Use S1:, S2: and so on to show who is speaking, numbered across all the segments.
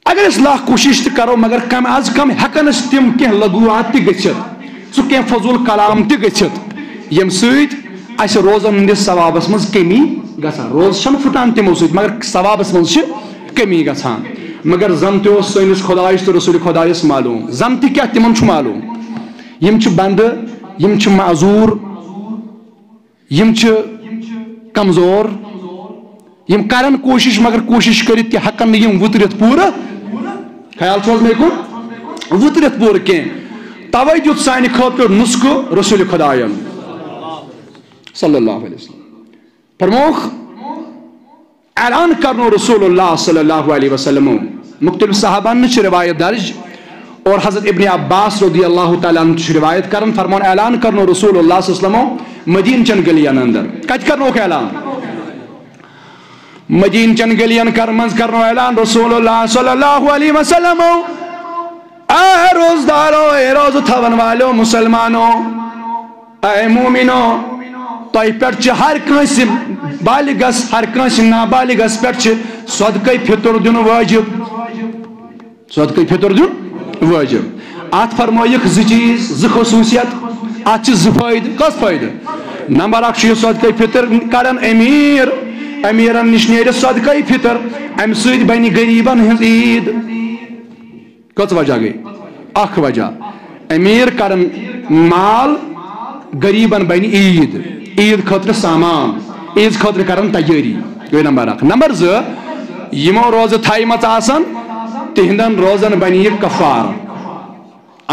S1: اگر اس لاکھ کوشش تہ کرو مگر کم از کم ہیکن اس تم کی لغوات تہ گچھت سہ کی فضول کلام تہ گچھت یم سۭتۍ اس روزن ہندس ثوابس مز کمی گژھان روز چھنہ پھٹان تمو سۭتۍ مگر ثوابس مز چھ کمی گژھان مگر زن تہ اوس سٲنِس خۄدایس تہٕ رسول خۄدایس معلوم زن تہ کیاہ تمن چھ معلوم یم چھ بندٕ یم چھ معذور یم چھ کمزور یم کرن کوشش مگر کوشش کرت تہ ہیکن نہٕ یم وُترِتھ پوٗرٕ خیال چھو مے کن وُترِتھ پوٗرٕ کینٛہہ توے دیُت سانہِ خٲطرٕ نسخہٕ رسول خۄدایَن صلی اللہ علیہ وسلم فرموکھ اعلان کرنو رسول اللہ صلی اللہ علیہ وسلم مختلف صحابان چھ روایت درج اور حضرت ابن عباس رضی اللہ تعالیٰ عنہ چھ روایت کرن فرمون اعلان کرنو رسول اللہ صلی اللہ علیہ وسلم مدین چن گلیان اندر کت کرنو اعلان مدین چن گلیان کرنو اعلان رسول اللہ صلی اللہ علیہ وسلم اے روزدارو اے روز تھون والو مسلمانو اے مومنو تہ پہ ہر کنس بالغس ہر کنس نابالغس پہ صدقہ فطر دن واجب صدقہ فطر دن واجب ات فرمائک زٕ چیز زٕ خصوصیت ات زٕ فائدہ کس فائدہ نمبر اکھ یہ صدقہ فطر کڑن امیرن نش نیرِ صدقہ فطر ام سۭتۍ بنہِ غریبن ہنز عید کس وجہ گئی اکھ وجہ امیر کڑن مال غریبن بنہِ عید عید خاطر سامان عید خاطر کرن تیاری گئی نمبر اکھ نمبر زٕ یمو روزٕ تھایمژ آسن تہندن روزن بنہِ یہ کفار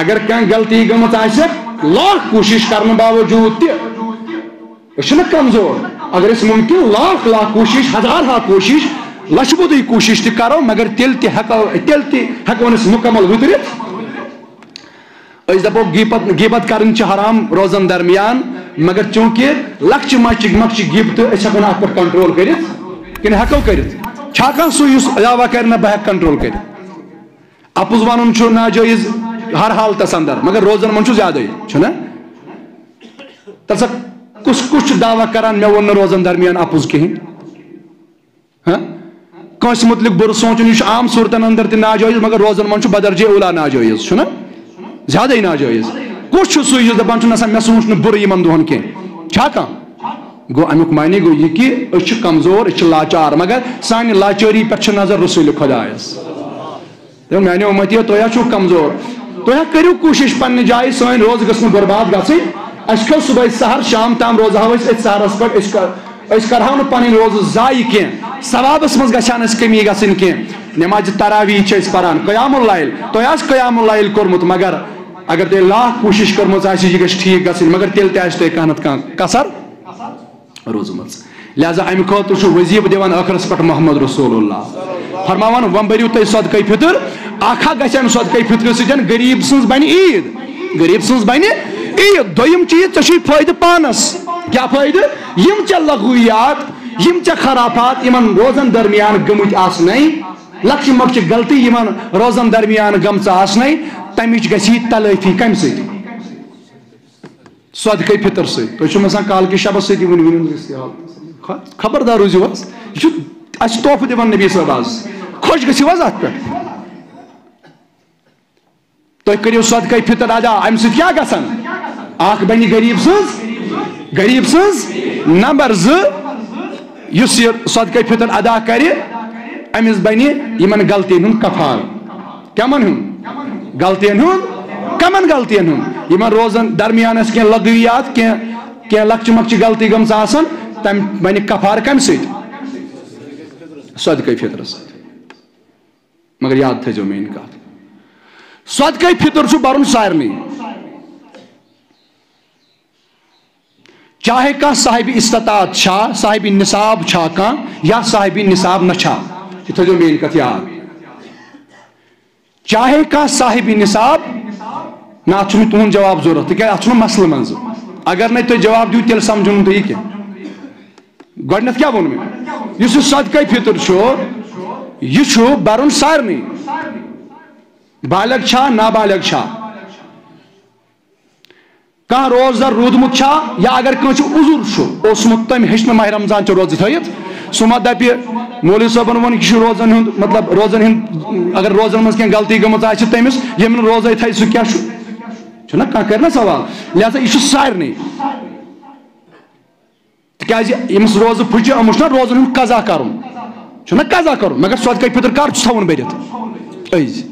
S1: اگر کانٛہہ غلطی گٔمٕژ آسہِ لاکھ کوشش کرنہٕ باوجوٗد تہِ أسۍ چھِنہٕ کمزور اگر أسۍ ممکن لاکھ کوشش ہزار کوشش لچھ بودی کوشش تہِ کرو مگر تیٚلہِ تہِ ہٮ۪کو نہٕ أسۍ مکمل وُترِتھ أسۍ دپو غیبت کرٕنۍ چھِ حرام روزن درمیان مگر چونکہ لکچہ مکچہ غیبتہٕ أسۍ ہٮ۪کو نہٕ اتھ پٮ۪ٹھ کنٹرول کٔرِتھ کِنہٕ ہٮ۪کو کٔرِتھ چھا کانٛہہ سُہ یُس دعوا کرِ نہ بہٕ ہٮ۪کہٕ کنٹرول کٔرِتھ اپُز ونُن چھُ ناجٲیز ہر حالتس اندر مگر روزن منٛز چھُ زیادٕے چھُنہ تلسا کُس چھُ دعوا کران مےٚ ووٚن نہٕ روزن درمیان اپُز کِہیٖنۍ کٲنٛسہِ متعلق بُرٕ سونٛچُن یہِ چھُ عام صوٗرتن اندر تہِ ناجٲیز مگر روزن منٛز چھُ بدرجے اولا ناجٲیز چھُنہ زیادٕے ناجٲیز کُس چھُ سُہ یُس دپان چھُ نسا مےٚ سونٛچ نہٕ بُرٕ یِمن دۄہن کینٛہہ چھا کانٛہہ گوٚو امیُک معنی گوٚو یہِ کہِ أسۍ چھِ کمزور أسۍ چھِ لاچار مگر سانہِ لاچٲری پٮ۪ٹھ چھِ نظر رسول خۄدایس میانیو امتیو تُہۍ چھُو کمزور تُہۍ کٔرِو کوٗشش پننہِ جایہِ سٲنۍ روز گٔژھ نہٕ برباد گژھٕنۍ اَسہِ کھیوٚو صبحٲے سحر شام تام روزہاو أسۍ أتھۍ سحرس پٮ۪ٹھ أسۍ کرہاو نہٕ پنٕنۍ روزٕ ضایہِ کینٛہہ ثوابس منٛز گژھِ ہا نہٕ اَسہِ کمی گژھٕنۍ کینٛہہ نٮ۪مازِ تراویح چھِ أسۍ پران قیام اللیل تۄہہِ آسہِ قیام اللیل کوٚرمُت مگر اگر تۄہہِ لاکھ کوٗشش کٔرمٕژ آسہِ یہِ گژھِ ٹھیٖک گژھٕنۍ مگر تیٚلہِ تہِ آسہِ تۄہہِ کانٛہہ نتہٕ کانٛہہ کثر روٗزمٕژ لہذا امہِ خٲطرٕ چھُ وظیٖفہٕ دِوان ٲخرس پٮ۪ٹھ محمد رسول اللہ فرماوان وۄنۍ بٔرِو تُہۍ صدقے فطر اکھ گژھِ امہِ صدقے فطرٕ سۭتۍ غریٖب سٕنٛز بنہِ عید دوٚیِم چیٖز ژےٚ چھُے فٲیدٕ پانس کیٛاہ فٲیدٕ یِم ژےٚ لغویات یِم ژےٚ خرافات یِمن روزن درمیان گٔمٕتۍ آسنَے لکچہِ مۄکچہِ غلطی یِمن روزن درمیان گٔمژٕ آسنَے تمِچ گژھی تلٲفی کمہِ سۭتۍ صدقے فطر سۭتۍ تُہۍ چھِو مےٚ آسان کالکہِ شبس سۭتی ؤنۍ خبردار روٗزِو حظ یہِ چھُ اَسہِ تحفہٕ دِوان نبی صٲب حظ خۄش گٔژھِو حظ اتھ پٮ۪ٹھ تُہۍ کٔرِو صدقے فطر ادا امہِ سۭتۍ کیٛاہ گژھان اکھ بنہِ غریٖب سٕنٛز نمبر زٕ یُس یہِ صدقے فطر ادا کرِ أمِس بنہِ یِمن غلطین ہُنٛد کفار کمن ہُنٛد غلطین ہُنٛد کمن غلطین ہُنٛد یِمن روزن درمیان ٲسۍ کینٛہہ لغویات کینٛہہ لکچہِ مۄکچہِ غلطی گٔمژ آسان تمہِ بنہِ کفار کمہِ سۭتۍ صدقے فطرس سۭتۍ مگر یاد تھٲیزیو میٲنۍ کتھ صدقے فطر چھُ برُن سارنٕے چاہے کانٛہہ صاحبِ استطاعت چھا صاحبِ نصاب چھا کانٛہہ یا صاحبِ نصاب نہ چھا یہِ تھٲیزیو میٲنۍ کتھ یاد چاہے کانٛہہ صاحبِ نصاب نہ اتھ چھُنہٕ تُہُنٛد جواب ضروٗرت تِکیٛازِ اتھ چھُنہٕ مسلہٕ منٛزٕ اگر نَے تُہۍ جواب دِیِو تیٚلہِ سمجھو نہٕ تُہۍ یہِ کینٛہہ گۄڈٕنیتھ کیٛاہ ووٚن مےٚ یُس یہِ صدقے فطر چھُ یہِ چھُ برُن سارنٕے بالغ چھا نابالغ چھا کانٛہہ روزدار روٗدمُت چھا یا اگر کٲنٛسہِ عُذر چھُ اوسمُت تٔمۍ ہیٚچھ نہٕ ماہِ رمضان چہِ روزٕ تھٲیِتھ سُہ ما دپہِ مولوی صٲبن ووٚن یہِ چھُ روزن ہُنٛد مطلب روزن ہُنٛد اگر روزن منٛز کینٛہہ غلطی گٔمٕژ آسہِ تٔمِس ییٚمۍ نہٕ روزے تھایہِ سُہ کیٛاہ چھُنہ کانٛہہ کَرِ نا سوال لہذا یہِ چھُ سارنٕے تِکیٛازِ ییٚمِس روزٕ پھٕچہِ أمِس چھُنہ روزن ہُنٛد قضا کَرُن چھُنہ قضا کَرُن مگر صدقے فطر کر چھُس تھاوُن بٔرِتھ أزۍ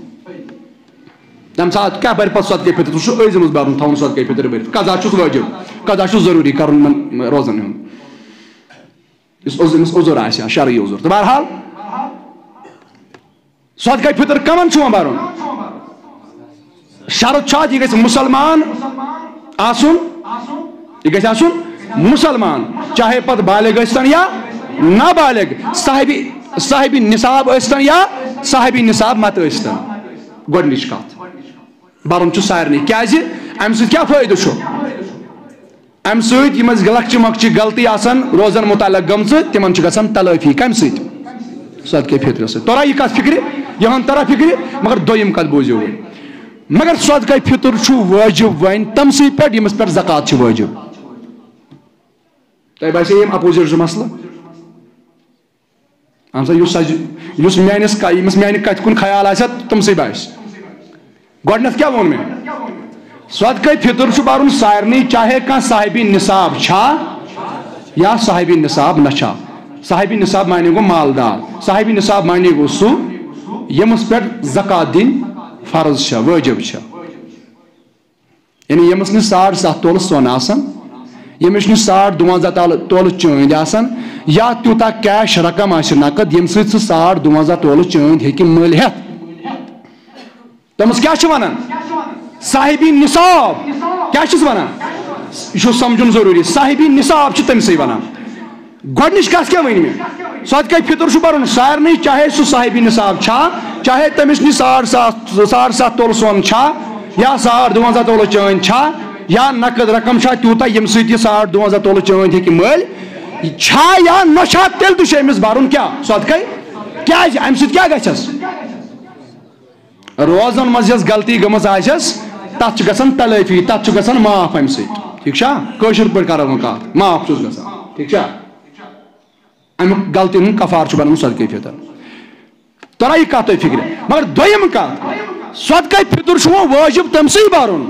S1: تَمہِ ساتہٕ کیٛاہ بَرِ پَتہٕ صدقے فطر سُہ چھُ أزۍ منٛز بَرُن تھاوُن صدقے فطر بٔرِتھ قضا چھُس وٲجِب قضا چھُ ضروٗری کَرُن یِمن روزن ہُنٛد یُس أمِس عذر آسہِ ہا شرعی عذر تہٕ بہرحال صدقے فطر کَمن چھُ وۄنۍ بَرُن شرط چھُ اَتھ یہِ گژھِ مُسلمان آسُن یہِ گژھِ آسُن مُسلمان چاہے پتہٕ بالغ ٲسۍتن یا نابالغ صاحبِ نصاب ٲسۍتن یا صاحبِ نصاب مت ٲسۍتن گۄڈنِچ کتھ بَرُن چھُ سارنٕے کیٛازِ اَمہِ سۭتۍ کیٛاہ فٲیدٕ چھُ اَمہِ سۭتۍ یِم اَسہِ لۄکچہِ مۄکچہِ غلطی آسان روزن مُتعلق گٔمژٕ تِمن چھُ گژھان تلٲفی کَمہِ سۭتۍ صدقے فطرٕ سۭتۍ تورا یہِ کتھ فِکرِ یِہن ترا فِکرِ مگر دوٚیِم کتھ بوٗزِو وۄنۍ مگر صدقے فطر چھُ وٲجِب وۄنۍ تٔمسٕے پٮ۪ٹھ ییٚمِس پٮ۪ٹھ زکات چھِ وٲجِب تۄہہِ باسے یِم اپوزِٹ زٕ مسلہٕ اہن سا یُس ییٚمِس میانہِ کتھِ کُن خیال آسہِ تٔمسٕے باسہِ گۄڈنیٚتھ کیٛاہ ووٚن مےٚ صدقے فطر چھُ بَرُن سارنٕے چاہے کانٛہہ صاحبِ نصاب چھا یا صاحبِ نصاب نہ چھا صاحبِ نصاب معنی گوٚو مالدار صاحبِ نصاب معنی گوٚو سُہ ییٚمِس پٮ۪ٹھ زکات دِنۍ فرض چھےٚ وٲجِب چھےٚ یعنی ییٚمِس نہٕ 7.5 تولہٕ سۄن آسان ییٚمِس نہٕ 52 تولہٕ چٲنٛدۍ آسان یا تیوٗتاہ کیش رقم آسہِ نقد ییٚمہِ سۭتۍ سُہ 52 تولہٕ چٲنٛدۍ ہیٚکہِ مٔلۍ ہٮ۪تھ تٔمِس کیٛاہ چھِ وَنان صاحبِ نصاب کیٛاہ چھِس وَنان یہِ چھُ سمجھُن ضروٗری صاحبِ نصاب چھِ تٔمسٕے وَنان گۄڈنِچ کتھ کیٛاہ ؤنۍ مےٚ صدقے فطر چھُ بَرُن سارنٕے چاہے سُہ صاحبِ نصاب چھا چاہے تٔمِس نِش 7.5 تولہٕ سۄن چھا یا 52 تولہٕ چٲنٛدۍ چھا یا نقد رقم چھا تیوٗتاہ ییٚمہِ سۭتۍ یہِ 52 تولہٕ چٲنٛدۍ ہیٚکہِ مٔلۍ چھا یا نہ چھا تیٚلہِ تہِ چھُ أمِس بَرُن کیٛاہ صدقے کیٛازِ اَمہِ سۭتۍ کیٛاہ گژھٮ۪س روزن منٛز یۄس غلطی گٔمٕژ آسٮ۪س تتھ چھِ گژھان تلٲفی تتھ چھُ گژھان معاف اَمہِ سۭتۍ ٹھیٖک چھا کٲشِر پٲٹھۍ کرو وۄنۍ کتھ معاف چھُس گژھان ٹھیٖک چھا اَمیُک غلطی ہُنٛد کفار چھُ بنان صدقے فطر ترا یہِ کتھ تۄہہِ فِکرِ مگر دوٚیِم کتھ صدقے فطر چھُ وۄنۍ وٲجِب تٔمسٕے بَرُن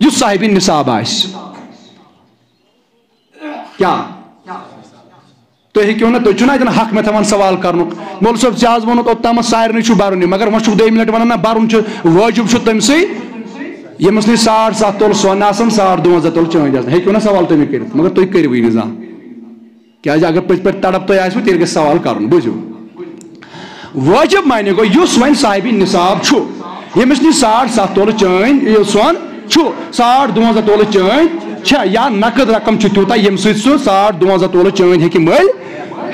S1: یُس صاحبِ نصاب آسہِ کیٛاہ تُہۍ ہیٚکِو نہٕ تُہۍ چھِو نہ اَتٮ۪ن حق مےٚ تھاوان سوال کرنُک مولوی صٲب ژےٚ حظ ووٚنُتھ اوٚتامَتھ سارنٕے چھُ بَرُن یہِ مگر وۄنۍ چھُکھ دوٚیمہِ لٹہِ وَنان نہ بَرُن چھُ وٲجِب چھُ تٔمسٕے ییٚمِس نہٕ 7.5 تولہٕ سۄن آسان 52 تولہٕ چٲنٛدۍ آسان ہیٚکِو نہ سوال تُہۍ مےٚ کٔرِتھ مگر تُہۍ کٔرِوٕے نہٕ زانٛہہ کیٛازِ اگر پٔزۍ پٲٹھۍ تڑپ تۄہہِ آسوٕ تیٚلہِ گژھِ سوال کَرُن بوٗزِو وٲجِب معنی گوٚو یُس وۄنۍ صاحبِ نصاب چھُ ییٚمِس نِش 7.5 تولہٕ چٲنٛدۍ سۄن چھُ 52 تولہٕ چٲنٛدۍ چھےٚ یا نقد رقم چھُ تیوٗتاہ ییٚمہِ سۭتۍ سُہ 52 تولہٕ چٲنٛدۍ ہیٚکہِ مٔلۍ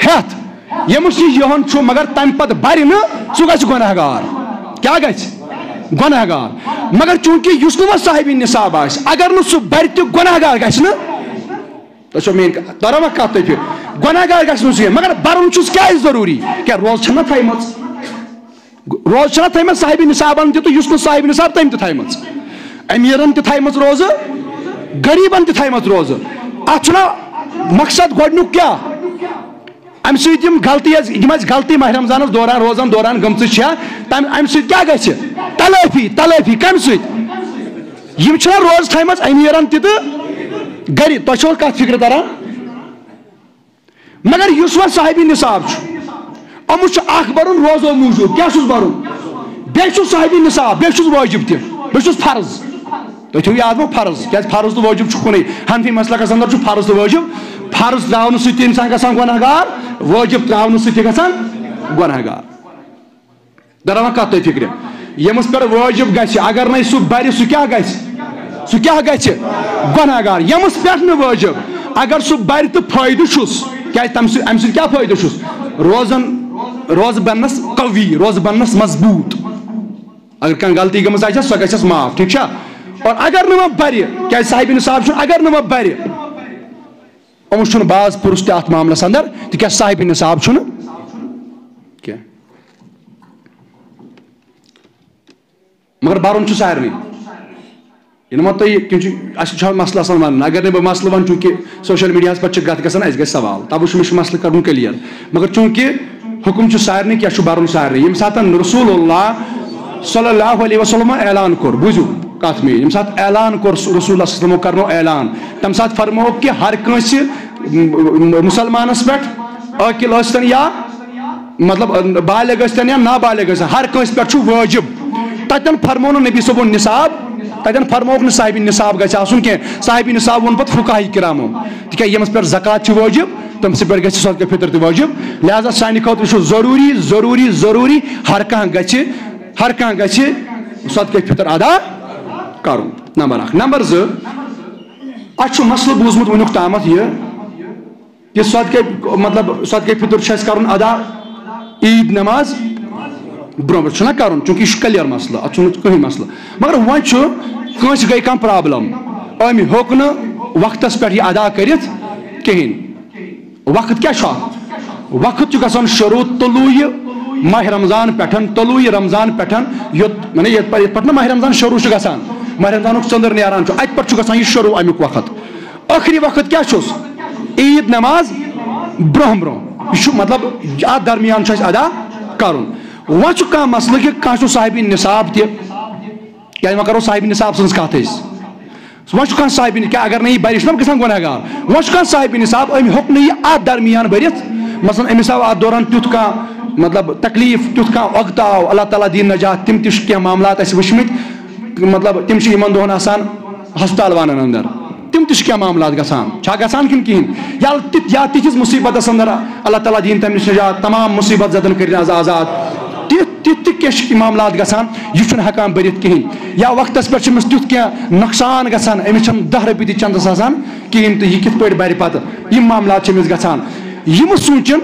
S1: ہٮ۪تھ ییٚمِس نِش یِہُن چھُ مگر تَمہِ پتہٕ بَرِ نہٕ سُہ گژھِ گۄناہ گار کیٛاہ گژھِ گۄناہ گار مگر چوٗنٛکہِ یُس نہٕ وۄنۍ صاحبِ نصاب آسہِ اگر نہٕ سُہ بَرِ تہِ گۄناہ گار گژھِ نہٕ تۄہہِ چھو میٲنۍ کتھ ترا وۄنۍ کتھ تۄہہِ فِکرِ گۄناہ گار گژھِ نہٕ سُہ کینٛہہ مگر بَرُن چھُس کیٛازِ ضروٗری کیٛاہ روزٕ چھَنہ تھایمٕژ روزٕ چھَنہ تھایمٕژ صاحبِ نصابن تہِ تہٕ یُس نہٕ صاحبِ نصاب تٔمۍ تہِ تھایمٕژ امیٖرن تہِ تھایمٕژ روزٕ غریٖبن تہِ تھایمٕژ روزٕ اتھ چھُنہ مقصد گۄڈنیُک کیٛاہ اَمہِ سۭتۍ یِم غلطی یِم اَسہِ غلطی ماہِ رمضانس دوران روزان گٔمژٕ چھےٚ اَمہِ سۭتۍ کیٛاہ گژھِ تلٲفی کَمہِ سۭتۍ یِم چھِنہ روزٕ تھایمَژٕ امیٖرن تہِ تہٕ غریٖب تۄہہِ چھو کتھ فِکرِ تران مگر یُس وۄنۍ صاحبِ نصاب چھُ أمِس چھُ اکھ بَرُن روزو موٗجوٗب کیٛاہ چھُس بَرُن بیٚیہِ چھُس صاحبِ نصاب بیٚیہِ چھُس وٲجِب تہِ بیٚیہِ چھُس فرض تُہۍ تھٲیِو یاد وۄنۍ فرض کیٛازِ فرض تہٕ وٲجِب چھُ کُنُے حنفی مسلکس اندر چھُ فرض تہٕ وٲجِب فرض تراونہٕ سۭتۍ تہِ اِنسان گژھان گۄناہ گار وٲجِب تراونہٕ سۭتۍ تہِ گژھان گۄناہ گار درا وۄنۍ کتھ تۄہہِ فِکرِ ییٚمِس پٮ۪ٹھ وٲجِب گژھِ اگر نَے سُہ بَرِ سُہ کیٛاہ گژھِ گۄناہ گار ییٚمِس پٮ۪ٹھ نہٕ وٲجِب اگر سُہ بَرِ تہٕ فٲیدٕ چھُس کیٛازِ اَمہِ سۭتۍ کیٛاہ فٲیدٕ چھُس روزٕ بننس قوی روزٕ بننس مضبوٗط اگر کانٛہہ غلطی گٔمٕژ آسٮ۪س سۄ گژھٮ۪س معاف ٹھیٖک چھا اور اگر نہٕ وۄنۍ بَرِ کیٛازِ صاحبِ نصاب چھُنہٕ اگر نہٕ وۄنۍ بَرِ أمِس چھُنہٕ باز پُرُس تہِ اَتھ معاملَس اندر تِکیٛازِ صاحبِ نصاب چھُنہٕ کینٛہہ مگر بَرُن چھُ سارنٕے یہ مت اچھا مسئلہ آسان ون اگر نہیں بہ مسئلہ ون چونکہ سوشل میڈیا پہ گت گژھان اس گژھِ سوال تب مجھے مسئلہ کرن کلیئر مگر چونکہ حکم سارے کیا برن سارے یم سات رسول اللہ صلی اللہ علیہ وسلم اعلان کور بوزو کت میری یم سات اعلان کور رسول اللہ صلی اللہ علیہ وسلم کرنو اعلان تم سات فرمو کہ ہر کنس مسلمانس پہ عاقل ٲسۍتن یا مطلب بالغ ٲسۍتن یا نابالغ ٲسۍتن ہر کنس پہ واجب تتن فرمو نبی صبن نصاب تتن فرموک نا صاحب نصاب گژھِ آسُن کینٛہہ صاحب نصاب ووٚن پتہٕ فقہاء کرامو تِکیٛازِ ییٚمِس پٮ۪ٹھ زکات چھِ واجب تٔمِس پٮ۪ٹھ گژھِ صدقہ فطر تہِ واجب لہذا سانہِ خٲطرٕ چھُ ضروٗری ضروٗری ضروٗری ہر کانٛہہ گژھِ صدقہ فطر ادا کرُن نمبر 1 نمبر 2 اَسہِ چھُ مسلہٕ بوٗزمُت وٕنیُک تامَتھ یہِ کہ صدقہ فطر چھُ اَسہِ کرُن ادا عیٖد نماز برونٛہہ چھُنہ کرُن چوٗنٛکہِ یہِ چھُ کلیر مسلہٕ اتھ چھُنہٕ کٕہٕنۍ مسلہٕ مگر وۄنۍ چھُ کٲنٛسہِ گٔے کانٛہہ پرابلم أمۍ ہیوٚک نہٕ وقتس پٮ۪ٹھ یہِ ادا کٔرِتھ کِہیٖنۍ وقت کیٛاہ چھُ اکھ وقت چھُ گژھان شروٗع طلوٗعہِ ماہِ رمضان پٮ۪ٹھ طلوٗعہِ رمضان پٮ۪ٹھ یَتھ پٮ۪ٹھ نہٕ ماہِ رمضان شروٗع چھُ گژھان ماہِ رمضانُک ژٔنٛدٕر نیران چھُ اَتہِ پٮ۪ٹھ چھُ گژھان یہِ شروٗع امیُک وقت ٲخری وقت کیٛاہ چھُس عیٖد نماز برونٛہہ یہِ چھُ مطلب اتھ درمیان چھُ اَسہِ ادا کرُن وۄنۍ چھُ کانٛہہ مسلہٕ کہ کانٛہہ چھُ صاحبِ نصاب تہِ کیٛازِ وۄنۍ کرو صاحبِ نصاب سٕنٛز کتھ أسۍ وۄنۍ چھُ کانٛہہ صاحبِ کیٛاہ اگر نہٕ یہِ بَرِ یہِ چھُنہ گژھان گۄنہگار وۄنۍ چھُ کانٛہہ صاحبِ نصاب أمۍ ہیوٚک نہٕ یہِ اتھ درمیان بٔرِتھ مثلاً أمِس آو اتھ دوران تیُتھ کانٛہہ مطلب تکلیٖف تیُتھ کانٛہہ عۄقدٕ آو اللہ تعالیٰ دِیِن نجات تِم تہِ چھِ کینٛہہ معاملات اَسہِ وٕچھمٕتۍ مطلب تِم چھِ یِمن دۄہن آسان ہسپتال وانن انٛدر تِم تہِ چھِ کینٛہہ معاملات گژھان چھا گژھان کِنہٕ کِہیٖنۍ یا تِتھِس مُصیبتس انٛدر اللہ تعالیٰ دِیِن تمہِ نِش نجات تمام مُصیبت زدن کٔرِنۍ آز آزاد تِتھ تہِ کینٛہہ چھِ معاملات گژھان یہِ چھُنہٕ ہٮ۪کان بٔرِتھ کِہیٖنۍ یا وقتس پٮ۪ٹھ چھِ أمِس تیُتھ کینٛہہ نۄقصان گژھان أمِس چھنہٕ 10 رۄپیہِ تہِ چندس آسان کِہیٖنۍ تہٕ یہِ کِتھ پٲٹھۍ بَرِ پتہٕ یِم معاملات چھِ أمِس گژھان یِمہٕ سونٛچن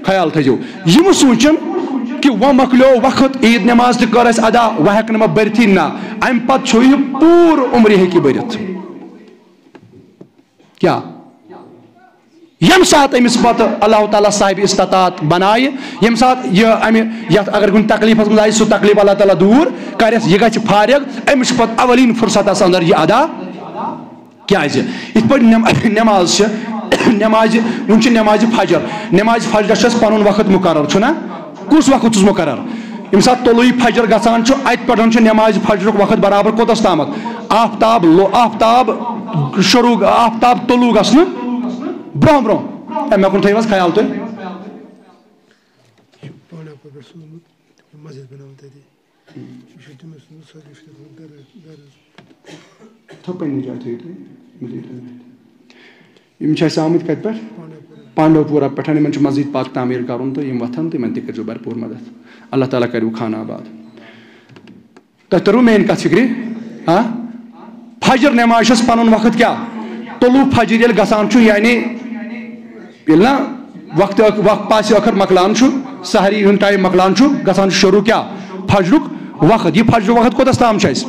S1: خیال تھٲیزیو یِمہٕ سونٛچن کہ وۄنۍ مۄکلیو وقت عیٖد نماز تہِ کٔر اَسہِ ادا وۄنۍ ہٮ۪کہٕ نہٕ بہٕ بٔرتھٕے نہ اَمہِ پتہٕ چھُ یہِ پوٗرٕ عُمرِ ہیٚکہِ بٔرِتھ کیٛاہ ییٚمہِ ساتہٕ أمِس پتہٕ اللہ تعالیٰ صاحبِ استطاعت بنایہِ ییٚمہِ ساتہٕ یہِ اَمہِ یتھ اگر کُنہِ تکلیٖفس منٛز آسہِ سُہ تکلیٖف اللہ تعالیٰ دوٗر کرٮ۪س یہِ گژھِ فارغ أمِس چھُ پتہٕ اولین فرصتس انٛدر یہِ ادا کیٛازِ یِتھ پٲٹھۍ نٮ۪ماز چھِ نٮ۪مازِ وُنہِ چھِ نٮ۪مازِ فجر نٮ۪مازِ فجرس چھُ اَسہِ پنُن وقت مُقرر چھُنہ کُس وقت چھُس مُقرر ییٚمہِ ساتہٕ طلوٗعہِ فجر گژھان چھُ اَتہِ پٮ۪ٹھ چھُ نٮ۪مازِ فجرُک وقت برابر کوٚتَس تامَتھ آفتاب شروٗع آفتاب طلوٗع گژھنہٕ برونٛہہ مےٚ کُن تھٲیِو حظ خیال تُہۍ پنٛنہِ جایہِ تھٲیِو تُہۍ یِم چھِ اَسہِ آمٕتۍ کَتہِ پٮ۪ٹھ پانڈو پورہ پٮ۪ٹھ یِمن چھُ مسجد پاک تعمیٖر کرُن تہٕ یِم وۄتھن تہٕ یِمن تہِ کٔرۍزیو بھرپوٗر مدد اللہ تعالیٰ کَرِوٕ خانہ آباد تۄہہِ تٔروٕ میٲنۍ کتھ فِکرِ فجر نٮ۪ماز چھَس پنُن وقت کیٛاہ طلوٗع فجر ییٚلہِ گژھان چھُ یعنی ییٚلہِ نہ وقت پاسہِ ٲخٕر مۄکلان چھُ سحری ہُنٛد ٹایم مۄکلان چھُ گژھان چھُ شروٗع کیٛاہ فجرُک وقت یہِ فجرُک وقت کوٚتَس تام چھُ اَسہِ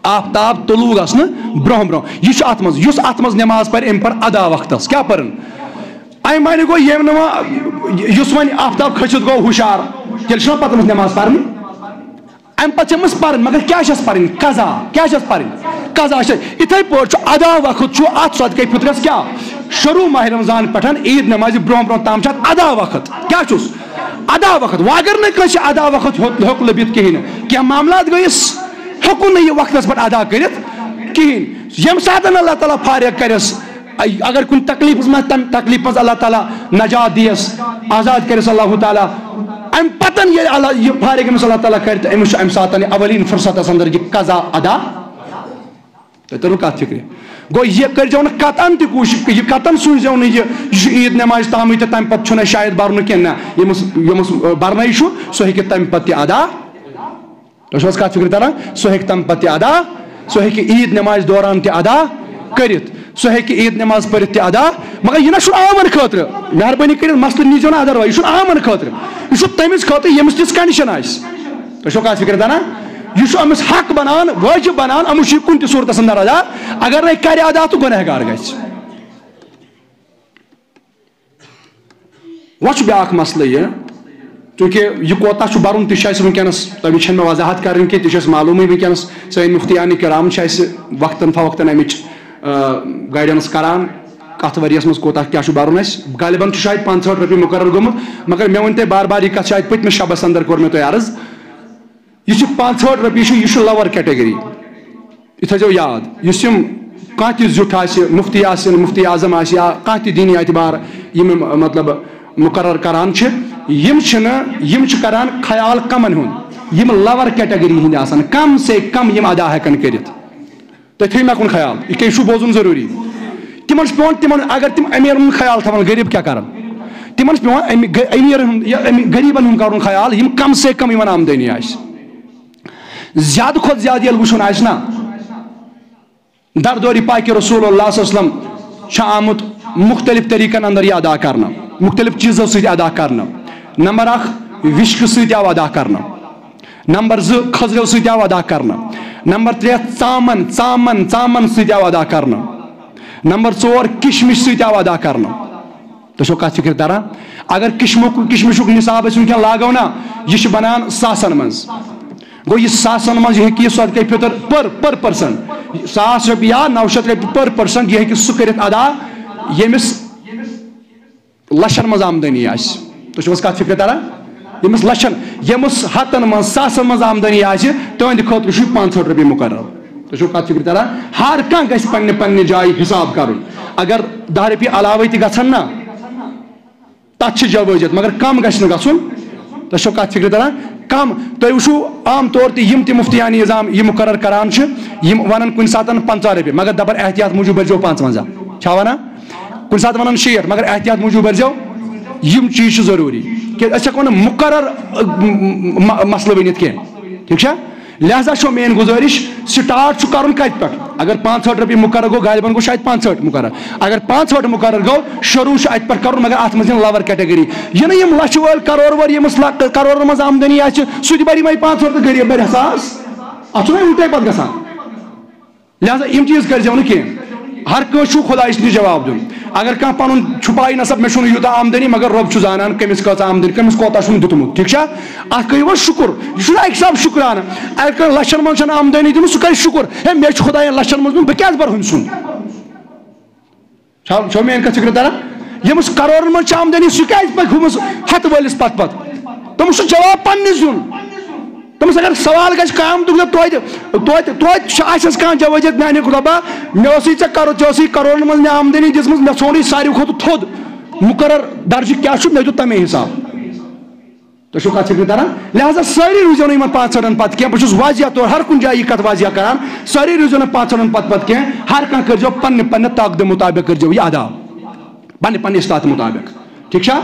S1: آفتاب طلوٗع گژھنہٕ برونٛہہ یہِ چھُ اَتھ منٛز یُس اَتھ منٛز نٮ۪ماز پرِ أمۍ پٔر ادا وقتس کیٛاہ پٔرٕن اَمہِ معنی گوٚو ییٚمۍ نہٕ وۄنۍ یُس وۄنۍ آفتاب کھٔسِتھ گوٚو ہُشار تیٚلہِ چھُنہ پتہٕ أمِس نٮ۪ماز پرنہِ اَمہِ پتہٕ چھِ أمِس پرٕنۍ مگر کیٛاہ چھَس پرٕنۍ قضا کیٛاہ چھَس پرٕنۍ قضا چھِ یِتھَے پٲٹھۍ چھُ ادا وقت چھُ اَتھ صدقہ فطرس کیٛاہ شروٗع ماہِ رمضان پٮ۪ٹھ عیٖد نٮ۪مازِ برونٛہہ تام چھُ اَتھ ادا وقت کیٛاہ چھُس ادا وقت وۄنۍ اگر نہٕ کٲنٛسہِ ادا وقت ہیوٚک لٔبِتھ کِہیٖنۍ نہٕ کینٛہہ معاملات گٔیِس ہیوٚکُن نہٕ یہِ وقتس پٮ۪ٹھ ادا کٔرِتھ کِہیٖنۍ ییٚمہِ ساتہٕ اللہ تعالیٰ فارغ کَرٮ۪س اگر کُنہِ تکلیٖفس منٛز تَمہِ تکلیٖف منٛز اللہ تعالیٰ نجات دِیَس آزاد کٔرِس اللہ تعالیٰ اَمہِ پتہٕ ییٚلہِ یہِ فارغ أمِس اللہ تعالیٰ کَرِ تہٕ أمِس چھُ اَمہِ ساتہٕ اولین فرصتس انٛدر یہِ قضا ادا تۄہہِ تٔروٕ کتھ فِکرِ گوٚو یہِ کٔرۍزیو نہٕ قطعن تہِ کوٗشِش یہِ قطعن سوٗنٛچزیو نہٕ یہِ چھُ عیٖد نٮ۪مازِ تامٕے تہٕ تَمہِ پتہٕ چھُنہٕ اَسہِ شاید برنہٕ کینٛہہ نہ ییٚمِس برنَے چھُ سُہ ہیٚکہِ تَمہِ پتہٕ تہِ ادا تۄہہِ چھُو حظ کتھ فِکرِ تران سُہ ہیٚکہِ تَمہِ پتہٕ تہِ ادا سُہ ہیٚکہِ عیٖد نٮ۪مازِ دوران تہِ ادا کٔرِتھ سُہ ہیٚکہِ عیٖد نٮ۪ماز پٔرِتھ تہِ ادا مگر یہِ نہ چھُنہٕ عامن خٲطرٕ مہربٲنی کٔرِتھ مسلہٕ نیٖزیو نہٕ ادروایز یہِ چھُنہٕ عامن خٲطرٕ یہِ چھُ تٔمِس خٲطرٕ ییٚمِس تِژھ کنڈِشن آسہِ تۄہہِ چھُو کتھ فِکرِ تران یہ أمس حق بنان واجب بنان أمس کُنہِ تہِ صوٗرتس انٛدر ادا اگر نہٕ کرِ ادا تہٕ گۄنہگار گژھِ وۄنۍ چھُ بیٛاکھ مسلہٕ یہِ چونکہ یہ کوتا چھُ برُن تہِ چھُ اَسہِ وٕنکٮ۪نَس تَمِچ چھَنہٕ مےٚ وضاحت کَرٕنۍ کینٛہہ تہِ چھُ اَسہِ معلوٗمٕے وٕنکٮ۪نَس سٲنۍ مُفتیان کرام چھِ اَسہِ وقتاً فوقتاً اَمِچ گایڈنس کران کتھ ؤریَس منٛز کوتاہ کیٛاہ چھُ بَرُن اَسہِ غالباً چھُ شاید 65 رۄپیہِ مُقرر گوٚمُت مگر مےٚ ووٚن تۄہہِ بار بار یہِ کتھ شاید پٔتمِس شبس اندر کوٚر مےٚ تۄہہِ عرض یہ 65 رۄپیہِ چھُ یہِ چھُ لوور کیٹگری یہِ تھٲیزیو یاد یُس یِم کانٛہہ تہِ زیُٹھ آسہِ مُفتی آسن مُفتی اعظم آسہِ یا کانٛہہ تہِ دیٖنی اعتبار یِم مطلب مُقرر کران چھِ یِم چھِ کران خیال کمن ہُنٛد یِم لوور کیٹگری ہٕنٛدۍ آسان کم سے کم یِم ادا ہٮ۪کن کٔرِتھ تُہۍ تھٲیِو مےٚ کُن خیال یہِ کیٛاہ چھُ بوزُن ضروٗری تِمن چھُ پیٚوان تِمن اگر تِم امیٖرن ہُنٛد خیال تھاون غریٖب کیٛاہ کرن تِمن چھُ پیٚوان امیٖرن ہُنٛد یا غریٖبن ہُنٛد کرُن خیال یِم کم سے کم یِمن آمدنی آسہِ زیادٕ کھۄتہٕ زیادٕ ییٚلہِ وٕچھُن آسہِ نا دردورِ پاکہِ رسول اللہ صلی اللہ علیہ وسلم چھُ آمُت مختلف طریٖقن اندر یہِ ادا کرنہٕ مختلف چیٖزو سۭتۍ ادا کرنہٕ نمبر 1 وِشکہٕ سۭتۍ آو ادا کرنہٕ نمبر 2 کھٔزرو سۭتۍ آو ادا کرنہٕ نمبر 3 ژامن سۭتۍ آو ادا کرنہٕ نمبر 4 کشمش سۭتۍ آو ادا کرنہٕ تۄہہِ چھو کتھ فکر تران اگر کشمشُک نصاب أسۍ وٕنکٮ۪ن لاگو نا یہِ چھُ بنان ساسن منٛز گوٚو یہِ ساسن منٛز یہِ ہیٚکہِ یہِ صدقے فطر پر پٔرسن 100 رۄپیہِ یا 900 رۄپیہِ پر پٔرسن یہِ ہیٚکہِ سُہ کٔرِتھ ادا ییٚمِس لچھن منٛز آمدنی آسہِ تۄہہِ چھو حظ کتھ فکر تران ییٚمِس لچھن ییٚمِس ہتن منٛز ساسن منٛز آمدنی آسہِ تُہنٛدِ خٲطرٕ چھُ 65 رۄپیہِ مُقرر تۄہہِ چھو کتھ فکر تران ہر کانٛہہ گژھِ پننہِ جایہِ حساب کرُن اگر 10 رۄپیہِ علاوے تہِ گژھن نا تتھ چھِ جوٲزیت مگر کم گژھِ نہٕ گژھُن تۄہہِ چھو کتھ فکر تران کم تُہۍ وٕچھو عام طور تہِ یِم تہِ مُفتیان نظام یہِ مُقرر کران چھِ یِم ونان کُنہِ ساتہٕ 50 رۄپیہِ مگر دپان احتیاط موٗجوٗب بٔرزیو 55 چھا ونان کُنہِ ساتہٕ ونان 60 مگر احتیاط موٗجوٗب بٔرزیو یِم چیٖز چھِ ضروٗری کہِ أسۍ ہٮ۪کو نہٕ مُقرر مسلہٕ ؤنِتھ کینٛہہ ٹھیٖک چھا لہذا چھو میٲنۍ گُزٲرِش سٹارٹ چھُ کرُن کتہِ پٮ۪ٹھ اگر 65 رۄپیہِ مُقرر گوٚو غالباً گوٚو شاید 65 مُقرر اگر 65 مُقرر گوٚو شروٗع چھُ اتہِ پٮ۪ٹھ کرُن مگر اتھ منٛز یِن لور کیٹگری یہِ نہٕ یِم لچھِ وٲلۍ کرور وٲلۍ ییٚمِس کرورن منٛز آمدنی آسہِ سُہ تہِ بَرِ یِمے 500 تہٕ غریٖب بَرِ 1000 اتھ چھُنہ اُلٹے پتہٕ گژھان لہذا یِم چیٖز کٔرزیو نہٕ کینٛہہ ہر کٲنٛسہِ چھُ خۄدایَس نِش جواب دیُن اگر کانٛہہ پنُن چھُپایہِ نسب مےٚ چھُنہٕ یوٗتاہ آمدنی مگر رۄب چھُ زانان کٔمِس کۭژاہ آمدنی کٔمِس کوتاہ چھُنہٕ دیُتمُت ٹھیٖک چھا اتھ کٔرِو وۄنۍ شُکُر یہِ چھُنہ اکہِ حساب شُکرانہٕ اگر کٲنٛسہِ لچھن منٛز چھنہٕ آمدنی دِمٕژ سُہ کرِ شُکُر ہے مےٚ چھُ خۄداین لچھن منٛز دیُن بہٕ کیازِ برٕ ہُمہِ سُنٛد چھو میٲنۍ کتھ فکر تران ییٚمِس کرورن منٛز چھِ آمدنی سُہ کیازِ پکہِ ہُمِس ہتہٕ وٲلِس پتہٕ تٔمِس چھُ جواب پننِس دیُن تٔمِس اگر سوال گژھِ قیامتُک توتہِ آسٮ۪س کانٛہہ جوٲزیت میانہِ رۄبا مےٚ اوسُے ژےٚ کرورن منٛز مےٚ آمدنی دِژمٕژ مےٚ ژھونڈُے ساروی کھۄتہٕ تھوٚد مُقرر درجہِ کیٛاہ چھُ مےٚ دیُت تمے حساب تۄہہِ چھو کتھ فکر تران لہذا سٲری روٗزیو نہٕ یِمن 500 پتہٕ کینٛہہ بہٕ چھُس واضح طور ہر کُنہِ جایہِ یہِ کتھ واضح کران سٲری روٗزیو نہٕ 500 پتہٕ کینٛہہ ہر کانٛہہ کٔرزیو پننہِ طاقتہٕ مُطابق کٔرزیو یہِ ادا پننہِ استطاعت مُطابق ٹھیٖک چھا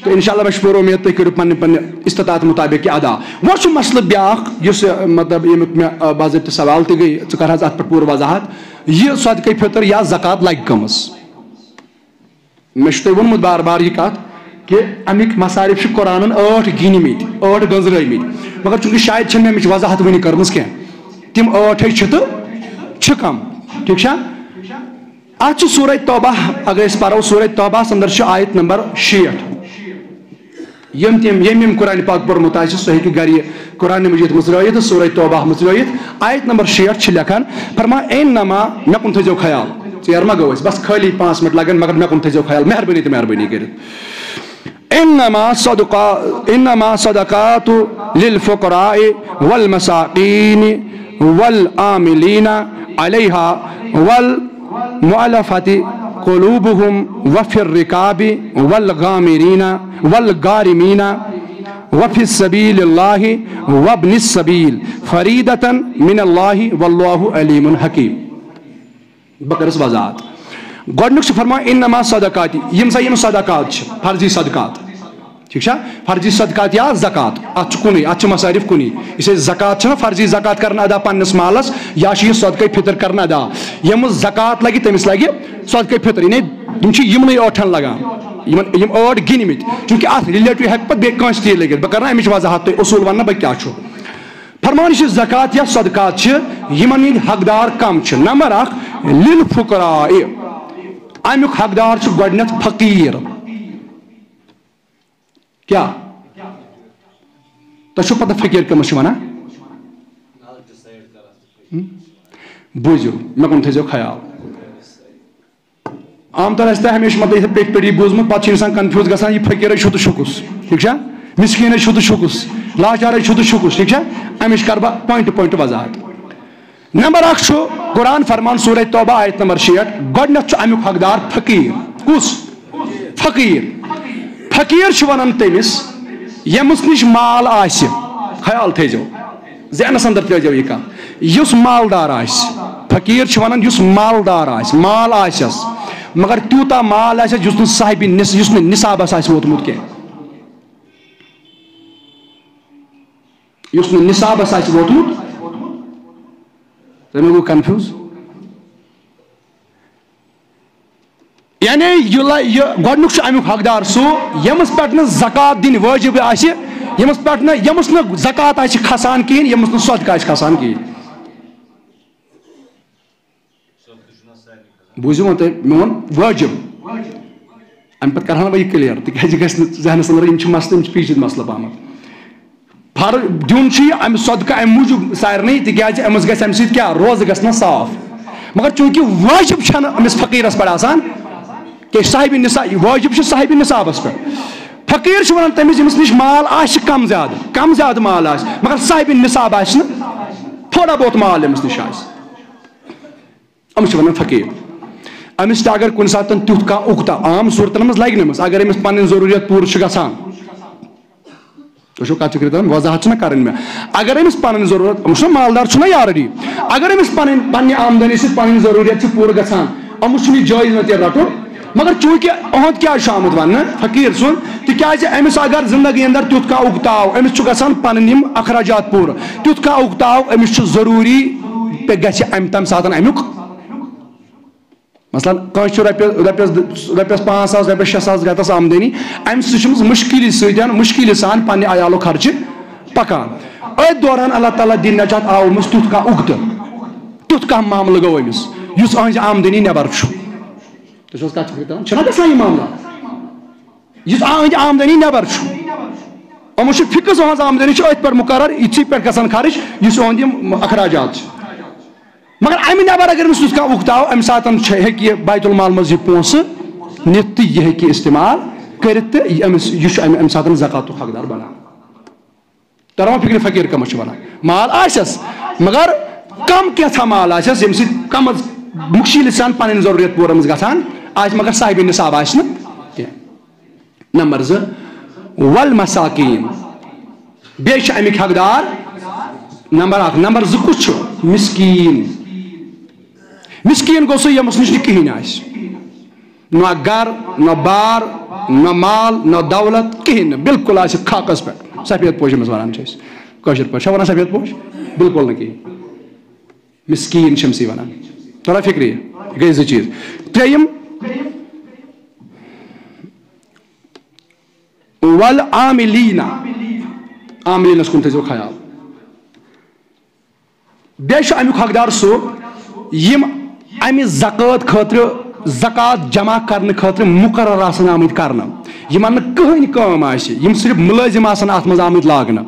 S1: تہٕ انشاء اللہ مےٚ چھُ پوٗرٕ اُمید تُہۍ کٔرِو پننہِ استطاعت مُطابق یہِ ادا وۄنۍ چھُ مسلہٕ بیٛاکھ یُس مطلب ییٚمیُک مےٚ باضٲبطہٕ سوال تہِ گٔے ژٕ کر حظ اتھ پٮ۪ٹھ پوٗرٕ وضاحت یہِ صدقے فطر یا زکات لگہِ کٔمِس مےٚ چھُ تۄہہِ ووٚنمُت بار بار یہِ کتھ کہ امیک مصارف چھِ قرآنن 8 گِنۍمٕتۍ 8 گٔنٛزرٲومٕتۍ مگر چوٗنٛکہِ شاید چھنہٕ مےٚ اَمِچ وضاحت وٕنہِ کٔرمٕژ کینٛہہ تِم 8 چھِ تہٕ چھِ کم ٹھیٖک چھا اتھ چھُ سورہ توبہ اگر أسۍ پرو سورہ توبہس اندر چھُ آیت نمبر 60 ییٚمۍ قرآنہِ پاک پوٚرمُت آسہِ سُہ ہیٚکہِ گرِ قرآنہِ مجیٖد مٔژرٲیِتھ تہٕ سورہ توبہ مٔژرٲیِتھ آیت نمبر 60 چھِ لیکھان فرمان اِنما مےٚ کُن تھٲیزیو خیال ژیر ما گوٚو أسۍ بس خٲلی 5 منٹ لگن مگر مےٚ کُن تھٲیزیو خیال مہربٲنی تہٕ مہربٲنی کٔرِتھ انما صدقات للفقراء والمساکین والعاملین علیہا والمؤلفۃ قلوبهم وفی الرقاب والغارمین وفی السبیل اللہ وابن السبیل فریدۃ من اللہ واللہ علیم حکیم بہٕ کَرس وضاحت گۄڈنیُک چھُ فرمان انما صدقات یِم سا یِم صدقات چھِ فرضی صدقات ٹھیٖک چھا فرضی صدقات یا زکات اتھ چھُ کُنُے اتھ چھِ مصارف کُنی یُس أسۍ زکات چھِنہ فرضی زکات کران ادا پننِس مالس یا چھِ یہِ صدقے فطر کران ادا ییٚمِس زکات لگہِ تٔمِس لگہِ صدقے فطر یعنی یِم چھِ یِمنٕے 8 لگان یِم 8 گِنۍمٕتۍ چوٗنٛکہِ اتھ رِلیٹِو ہٮ۪کہِ پتہٕ بیٚیہِ کٲنٛسہِ تہِ لٔگِتھ بہٕ کرٕ نا امِچ وضاحت تۄہہِ اصوٗل ونہٕ بہٕ کیٛاہ چھُ فرمان یُس یہِ زکات یا صدقات چھِ یِمن ہٕنٛدۍ حقدار کم چھِ نمبر 1 للفقراء امیُک حقدار چھُ گۄڈٕنیتھ فقیٖر کیٛاہ تو پتہ فقیر کمس ونان بوزو مے کن تھو خیال عام طور آسہِ ہمیشہ مطلب پیٹ پیٹ یہ بوزمت پتہ انسان کنفیوز گژھان یہ فقیر چھُ تہٕ چھُکُس ٹھیک چھا مسکین چھُ تہٕ چھُکُس لاچار چھُ تہٕ چھُکُس ٹھیک چھا امِچ کر بہٕ پوینٹ پوینٹ وضاحت نمبر 1 چھُ قرآن فرمان سورہ توبہ آیت نمبر 66 گۄڈنیٚتھ چھُ امیُک حقدار فقیر کُس فقیر فقیر چھُ ونان تٔمِس ییٚمِس نِش مال آسہِ خیال تھٲیزیو ذہنس اندر ترٲیزیو یہِ کتھ یُس مالدار آسہِ فقیر چھُ ونان یُس مالدار آسہِ مال آسٮ۪س مگر تیوٗتاہ مال آسٮ۪س یُس نہٕ صاحبِ یُس نہٕ نِصابس آسہِ ووتمُت کینٛہہ یُس نہٕ نِصابس آسہِ ووتمُت تۄہہِ مہ گوٚو کنفیوٗز یعنی یہِ گۄڈنیُک چھُ امیُک حقدار سُہ ییٚمِس پٮ۪ٹھ نہٕ زکات دِنۍ وٲجِب آسہِ ییٚمِس نہٕ زکات آسہِ کھسان کِہیٖنۍ ییٚمِس نہٕ صدقہٕ آسہِ کھسان کِہیٖنۍ بوٗزِو وۄنۍ تُہۍ میون وٲجِب امہِ پتہٕ کرہا بہٕ یہِ کلیر تِکیازِ گژھِ نہٕ ذہنس اندر یِم چھِ مسلہٕ یِم چھِ پیچیدٕ مسلہٕ پہمتھ فرق دیُن چھُ یہِ امہِ صدقہٕ امہِ موٗجوٗب سارنٕے تِکیازِ أمِس گژھِ امہِ سۭتۍ کیاہ روزٕ گژھِ نا صاف مگر چوٗنکہِ وٲجِب چھنہٕ أمِس فقیٖرس پٮ۪ٹھ آسان کہ صاحبِ نصاب وٲجِب چھُ صاحبِ نصابس پٮ۪ٹھ فقیٖر چھُ ونان تٔمِس ییٚمِس نِش مال آسہِ کم زیادٕ مال آسہِ مگر صاحبِ نصاب آسہِ نہٕ تھوڑا بہت مال أمِس نِش آسہِ أمِس چھِ ونان فقیٖر أمِس تہِ اگر کُنہِ ساتہٕ تیُتھ کانٛہہ اُکتا عام صوٗرتن منٛز لگہِ نہٕ أمِس اگر أمِس پنٕنۍ ضروٗریت پوٗرٕ چھِ گژھان تُہۍ چھِو کتھ فِکرِ تران وضاحت چھِنہ کرٕنۍ مےٚ اگر أمِس پنٕنۍ ضروٗرت أمِس چھُنہ مالدار چھُنہ یارڈی اگر أمِس پنٕنۍ آمدنی سۭتۍ پنٕنۍ ضروٗریت چھِ پوٗرٕ گژھان أمِس چھُنہٕ یہِ جٲیز نہٕ تیٚلہِ رٹُن مگر چوٗنکہِ أہُنٛد کیٛاہ چھُ آمُت وننہٕ فقیٖر سُنٛد تِکیازِ أمِس اگر زندگی اندر تیُتھ کانٛہہ اُکتا آو أمِس چھُ گژھان پنٕنۍ یِم اخراجات پوٗرٕ تیُتھ کانٛہہ اُکتا آو أمِس چھُ ضروٗری گژھِ امہِ تمہِ ساتہٕ امیُک مثلاً کٲنٛسہِ چھُ رۄپیس 5,000 رۄپیس 6,000 رٮ۪تس آمدنی امہِ سۭتۍ چھُ أمِس مُشکِلی سان پننہِ عیالُک خرچہٕ پکان أتھۍ دوران اللہ تعالیٰ دِنۍ نجات آو أمِس تیُتھ کانٛہہ اُکتہٕ تیُتھ کانٛہہ معاملہٕ گوٚو أمِس یُس أہنٛزِ آمدنی نٮ۪بر چھُ تُہۍ چھِو حظ کتھ فِکرِ تران چھُنہ گژھان یہِ معاملہٕ یُس أہنٛدِ آمدنی نٮ۪بر چھُ أمِس چھُ فِکٕس أہنٛز آمدنی چھِ أتھۍ پٮ۪ٹھ مُقرر یِتھٕے پٮ۪ٹھ گژھان خرٕچ یُس أہُنٛد یِم اخراجات چھِ مگر امہِ نٮ۪بر اگر أمِس تیُتھ کانٛہہ اُکتا آو امہِ ساتہٕ ہیٚکہِ یہِ بیت المال منٛز یہِ پونٛسہٕ نِتھ تہٕ یہِ ہیٚکہِ استعمال کٔرِتھ تہٕ یہِ چھُ امہِ ساتہٕ زکاتُک حقدار بنان تران فِکرِ فقیٖر کٔمِس چھِ ونان مال آسٮ۪س مگر کم کینٛژھا مال آسٮ۪س ییٚمہِ سۭتۍ کم مُشکِلی سان پنٕنۍ ضروٗریت پوٗرٕ أمِس گژھان آسہِ مگر صاحبِ نصاب آسہِ نہٕ کینٛہہ نمبر 2 والمساکیٖن بیٚیہِ چھِ امیِکۍ حقدار نمبر 1 نمبر 2 کُس چھُ مسکیٖن مسکیٖن گوٚو سُہ ییٚمِس نِش نہٕ کِہیٖنۍ آسہِ نہ گرٕ نہ بار نہ مال نہ دولت کِہیٖنۍ نہٕ بالکل آسہِ خاکس پٮ۪ٹھ سفید پوش أمِس ونان چھِ أسۍ کٲشِر پٲٹھۍ چھا ونان سفید پوش بالکل نہٕ کِہیٖنۍ مسکیٖن چھِ أمسٕے ونان تران فِکرِ یہِ گٔے 2 چیٖز 3 والعاملیٖنَ عاملیٖنَس کُن تھٲیزیو خیال بیٚیہِ چھُ امیُک حقدار سُہ یِم امہِ زکات خٲطرٕ زکات جمع کرنہٕ خٲطرٕ مُقرر آسان آمٕتۍ کرنہٕ یِمن نہٕ کٕہٕنۍ کٲم آسہِ یِم صرف مُلٲزِم آسان اتھ منٛز آمٕتۍ لاگنہٕ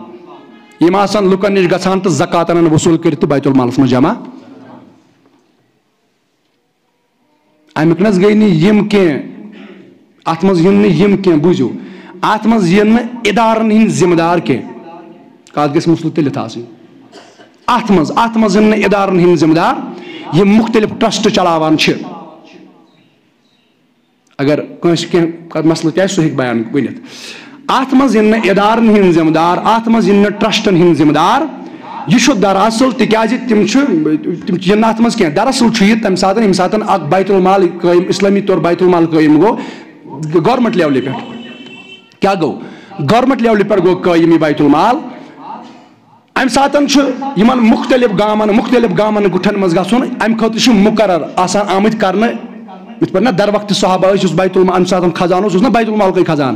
S1: یِم آسان لُکن نِش گژھان تہٕ زکات انان وصوٗل کٔرِتھ تہٕ بیت المالس منٛز جمع امیُک نہ حظ گٔے نہٕ یِم کینٛہہ اتھ منٛز یِن نہٕ یِم کینٛہہ بوٗزِو اتھ منٛز یِن نہٕ ادارن ہٕنٛدۍ ذمہٕ دار کینٛہہ کتھ گژھِ مسلہٕ تٔلِتھ آسٕنۍ اتھ منٛز یِن نہٕ ادارن ہٕنٛدۍ ذمہٕ دار یِم مُختلف ٹرسٹ چلاوان چھِ اگر کٲنٛسہِ کینٛہہ مسلہٕ تہِ آسہِ سُہ ہیٚکہِ بیان ؤنِتھ اتھ منٛز یِن نہٕ ادارن ہٕنٛدۍ ذمہٕ دار اتھ منٛز یِن نہٕ ٹرسٹن ہٕنٛدۍ ذمہٕ دار یہ چھُ دراصل تِکیازِ تِم یِن نہٕ اتھ منٛز کینٛہہ دراصل چھُ یہِ تمہِ ساتہٕ ییٚمہِ ساتہٕ اکھ بیت المال قٲیِم اسلٲمی طور بیت المال قٲیِم گوٚو گورمنٹ لیولہِ پٮ۪ٹھ کیاہ گوٚو گورمنٹ لیولہِ پٮ۪ٹھ گوٚو قٲیِم یہِ بیت المال امہِ ساتہٕ چھُ یِمن مُختلف گامن گُٹھن منٛز گژھُن امہِ خٲطرٕ چھِ مُقرر آسان آمٕتۍ کرنہٕ یِتھ پٲٹھۍ نہ در وقتہِ صحابہ ٲسۍ یُس بیت المال امہِ ساتہٕ خزان اوس نہ بیت المالکٕے خزان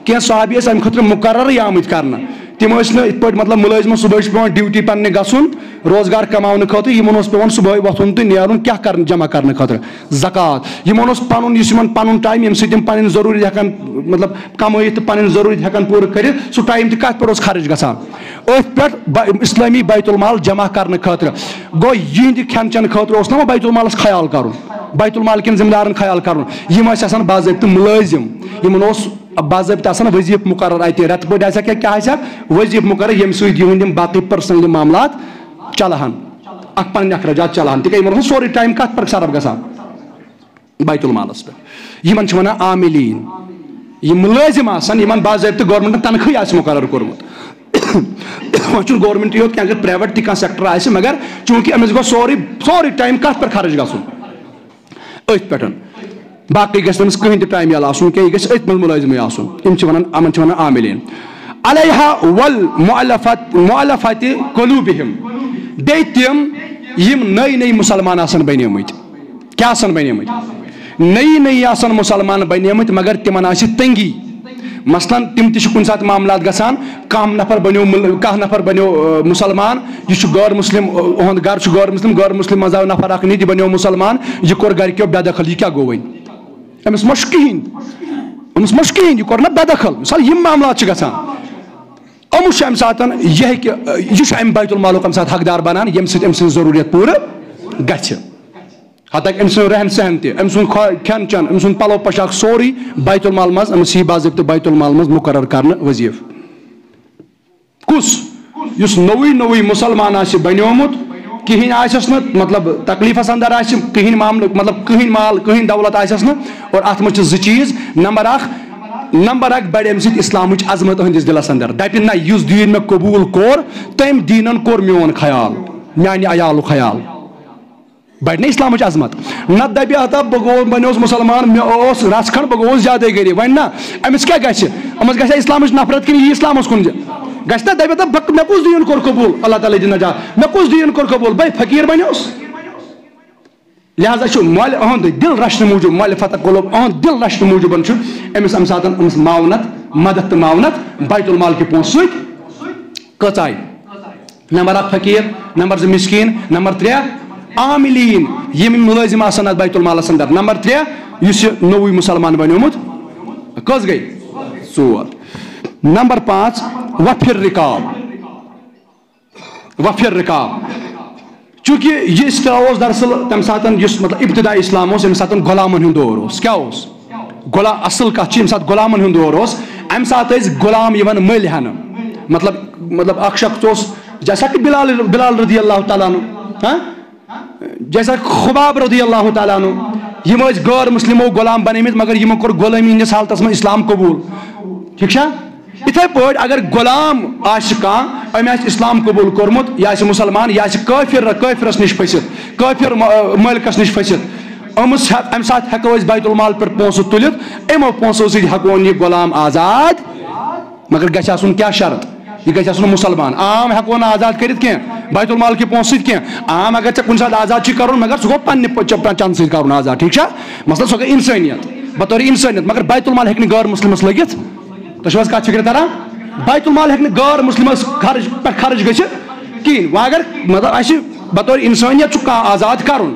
S1: کینٛہہ صحابی ٲسۍ امہِ خٲطرٕ مُقررٕے آمٕتۍ کرنہٕ تِم ٲسۍ نہٕ یِتھ پٲٹھۍ مطلب مُلٲزمن صبحٲے چھُ پیٚوان ڈیوٹی پننہِ گژھُن روزگار کماؤن خاطر یمن اوس پیوان صبح وتھن تہٕ نیرُن کیاہ کرن جمع کرنہٕ خاطر زکات یمن اوس پنُن یُس یمن پنُن ٹایم ییٚمہِ سۭتۍ یِم پنٕنۍ ضروٗری ہٮ۪کان مطلب کمٲیِتھ تہٕ پنٕنۍ ضروٗری ہٮ۪کان پوٗرٕ کٔرِتھ سُہ ٹایم تہِ کتھ پٮ۪ٹھ اوس خرٕچ گژھان أتھۍ پٮ۪ٹھ اسلٲمی بیت المال جمع کرنہٕ خٲطرٕ گوٚو یِہنٛدِ کھٮ۪ن چٮ۪ن خٲطرٕ اوس نا وۄنۍ بیت المالس خیال کرُن بیت المال کٮ۪ن ذمہٕ دارن خیال کرُن یِم ٲسۍ آسان باضٲبطہٕ مُلٲزِم یِمن اوس باضٲبطہٕ آسان وظیٖفہٕ مُقرر اَتہِ رٮ۪تہٕ پٲٹھۍ آسیکھ یا کیاہ آسیکھ وظیٖفہٕ مُقرر ییٚمہِ سۭتۍ یِہنٛدۍ یِم باقٕے پٔرسنل معاملات چلہن اکھ پنٕنۍ اخراجات چلہن تِکیازِ یِمن اوس سورُے ٹایم کتھ پٮ۪ٹھ صرف گژھان بیت المالس پٮ۪ٹھ یِمن چھِ ونان عاملیٖن یِم مُلٲزِم آسان یِمن باضٲبطہٕ گورمنٹن تنخواہ آسہِ مُقرر کوٚرمُت وۄنۍ چھُنہٕ گورمنٹ یوت کینٛہہ اگر پرٛیویٹ تہِ کانٛہہ سیکٹر آسہِ مگر چوٗنٛکہِ أمِس گوٚژھ سورُے ٹایم کتھ پٮ۪ٹھ خرٕچ گژھُن أتھۍ پٮ۪ٹھ باقٕے گژھِ نہٕ أمِس کٕہٕنۍ تہِ ٹایم یَلہٕ آسُن کینٛہہ یہِ گژھِ أتھۍ منٛز مُلٲزِمٕے آسُن یِم چھِ ونان یِمن چھِ ونان عاملیٖن علیہا والمؤلفات قلوبہم بیٚیہِ تِم یِم نٔے مُسلمان آسان بنیمٕتۍ کیاہ آسان بنیمٕتۍ نٔے آسان مُسلمان بنیمٕتۍ مگر تِمن آسہِ تنگی مثلاً تِم تہِ چھِ کُنہِ ساتہٕ معاملات گژھان کانٛہہ نفر بنیو مُسلمان یہِ چھُ غٲر مُسلِم اُہُنٛد گرٕ چھُ غٲر مُسلِم منٛز آو نفر اکھ نِتہِ یہِ بنیو مُسلمان یہِ کوٚر گرِکیو بے دخل یہِ کیاہ گوٚو وۄنۍ أمِس ما چھُ کِہینۍ یہِ کوٚر نہ بے دخل مِثال یِم معاملات چھِ گژھان أمِس چھُ اَمہِ ساتہٕ یہِ ہیٚکہِ یہِ چھُ اَمہِ بیت المالُک اَمہِ ساتہٕ حقدار بنان ییٚمہِ سۭتۍ أمۍ سٕنٛز ضروٗریت پوٗرٕ گژھِ حتاکہِ أمۍ سُنٛد رہن سہن تہِ أمۍ سُنٛد کھٮ۪ن چٮ۪ن أمۍ سُنٛد پلو پوشاک سورُے بیت المال منٛز أمِس یی باضٲبطہٕ بیت المال منٛز مُقرر کرنہٕ وظیٖفہٕ کُس یُس نوٚوُے مُسلمان آسہِ بنیومُت کِہینۍ آسٮ۪س نہٕ مطلب تکلیٖفس اندر آسہِ کٕہینۍ معاملہٕ مطلب کٕہینۍ مال کٕہینۍ دولت آسٮ۪س نہٕ اور اتھ منٛز چھِ زٕ چیٖز نمبر اکھ بڑِ اَمہِ سۭتۍ اسلامٕچ عظمت أہنٛدِس دِلس اندر دپہِ نہ یُس دیٖن مےٚ قبوٗل کوٚر تٔمۍ دیٖنن کوٚر میون خیال میانہِ عیالُک خیال بڑِ نہ اسلامٕچ عظمت نتہٕ دپہِ ہتا بہٕ بنیوس مُسلمان مےٚ اوس رژھ کھنڈ بہٕ گوٚوُس زیادَے غریٖب وۄنۍ نہ أمِس کیاہ گژھِ أمِس گژھِ اسلامٕچ نفرت کِنہٕ یہِ اسلامس کُن گژھِ نہ دپہِ ہتا مےٚ کُس دیٖن کوٚر قبوٗل اللہ تعالیٰ دِنۍ نجات مےٚ کُس دیٖن کوٚر قبوٗل بے فقیٖر بنیوس لہٰذا چھُ مۄلہِ أہُنٛد دِل رچھنہٕ موٗجوٗب مۄلہِ فتح قلوب أہُنٛد دِل رچھنہٕ موٗجوٗب چھُ أمِس اَمہِ ساتہٕ أمِس معاونت مدد تہٕ معاونت بیت المال کہِ پونٛسہٕ سۭتۍ کٔژ آیہِ نمبر اکھ فقیٖر نمبر زٕ مِسکیٖن نمبر ترٛےٚ عاملیٖن یِم مُلٲزِم آسان اتھ بیت المالس اندر نمبر ترٛےٚ یُس یہِ نوٚوُے مُسلمان بنیومُت کٔژ گٔے ژور نمبر پانٛژھ وفر رِقاب چوٗنٛکہِ یہِ اِصطلاح اوس دراصل تمہِ ساتہٕ یُس مطلب ابتدائی اسلام اوس ییٚمہِ ساتہٕ غۄلامن ہُنٛد دور اوس کیاہ اوس اصل کتھ چھِ ییٚمہِ ساتہٕ غۄلامن ہُنٛد دور اوس امہِ ساتہٕ ٲسۍ غۄلام یِوان مٔلۍ ہٮ۪نہٕ مطلب اکھ شخص اوس جیسا کہ بلال رضی اللہ تعالیٰ عنہ جیسا خباب رضی اللہ تعالیٰ عنہ یِم ٲسۍ غٲر مُسلِمو غۄلام بنٲمٕتۍ مگر یِمو کوٚر غۄلٲمی ہِنٛدِس حالتس منٛز اسلام قبوٗل ٹھیٖک چھا یِتھے پٲٹھۍ اگر غۄلام آسہِ کانٛہہ أمۍ آسہِ اسلام قبوٗل کوٚرمُت یہِ آسہِ مُسلمان یہِ آسہِ کٲفرس نِش پھٔسِتھ کٲفر مٲلکس نِش پھٔسِتھ أمہِ ساتہٕ ہٮ۪کو أسۍ بیت المال پٮ۪ٹھ پونٛسہٕ تُلِتھ یِمو پونٛسو سۭتۍ ہٮ۪کون یہِ غۄلام آزاد مگر گژھِ آسُن کیاہ شرط یہِ گژھِ آسُن مُسلمان عام ہٮ۪کو نہٕ آزاد کٔرِتھ کینٛہہ بیت المال کہِ پونٛسہٕ سۭتۍ کینٛہہ عام اگر ژےٚ کُنہِ ساتہٕ آزاد چھُے کرُن مگر سُہ گوٚو پننہِ چندٕ سۭتۍ کرُن آزاد ٹھیٖک چھا مثلاً سۄ گٔے انسٲنیت بطور انسٲنیت مگر بیت المال ہٮ۪کہِ نہٕ غٲر مُسلِمس لٔگِتھ تۄہہِ چھُو حظ کتھ فِکرِ تران بیت المال ہٮ۪کہِ نہٕ غٲر مُسلِمس پٮ۪ٹھ خرٕچ گٔژھِتھ کِہینۍ وۄنۍ اگر مطلب اَسہِ بطور انسٲنیت چھُ کانٛہہ آزاد کرُن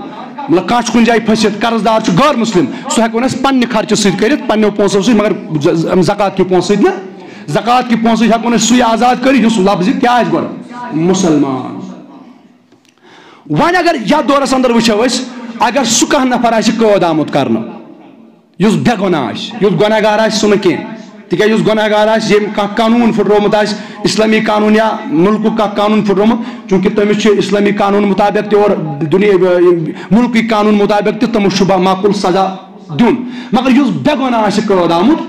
S1: مطلب کانٛہہ چھُ کُنہِ جایہِ پھٔسِتھ قرض دار چھُ غٲر مُسلِم سُہ ہٮ۪کون أسۍ پننہِ خرچہٕ سۭتۍ کٔرِتھ پننیو پونٛسو سۭتۍ مگر زکات کہِ پونٛسہٕ سۭتۍ نہٕ زکات کہِ پونٛسہٕ سۭتۍ ہٮ۪کون أسۍ سُے آزاد کٔرِتھ یُس لفظِ کیاہ آسہِ گۄڈٕ مُسلمان وۄنۍ اگر یتھ دورس اندر وٕچھو أسۍ اگر سُہ کانٛہہ نفر آسہِ قٲد آمُت کرنہٕ یُس بے گۄناہ آسہِ یُس گۄنہگار آسہِ سُہ نہٕ کینٛہہ تِکیازِ یُس گۄنہگار آسہِ ییٚمۍ کانٛہہ قانوٗن پھٕٹرومُت آسہِ اسلٲمی قانوٗن یا مُلکُک کانٛہہ قانوٗن پھٕٹرومُت چوٗنٛکہِ تٔمِس چھُ اسلٲمی قانوٗن مُطابق تہِ اور مُلکٕکۍ قانوٗن مُطابق تہِ تٔمِس چھُ معقوٗل سزا دیُن مگر یُس بے گۄناہ آسہِ قٲد آمُت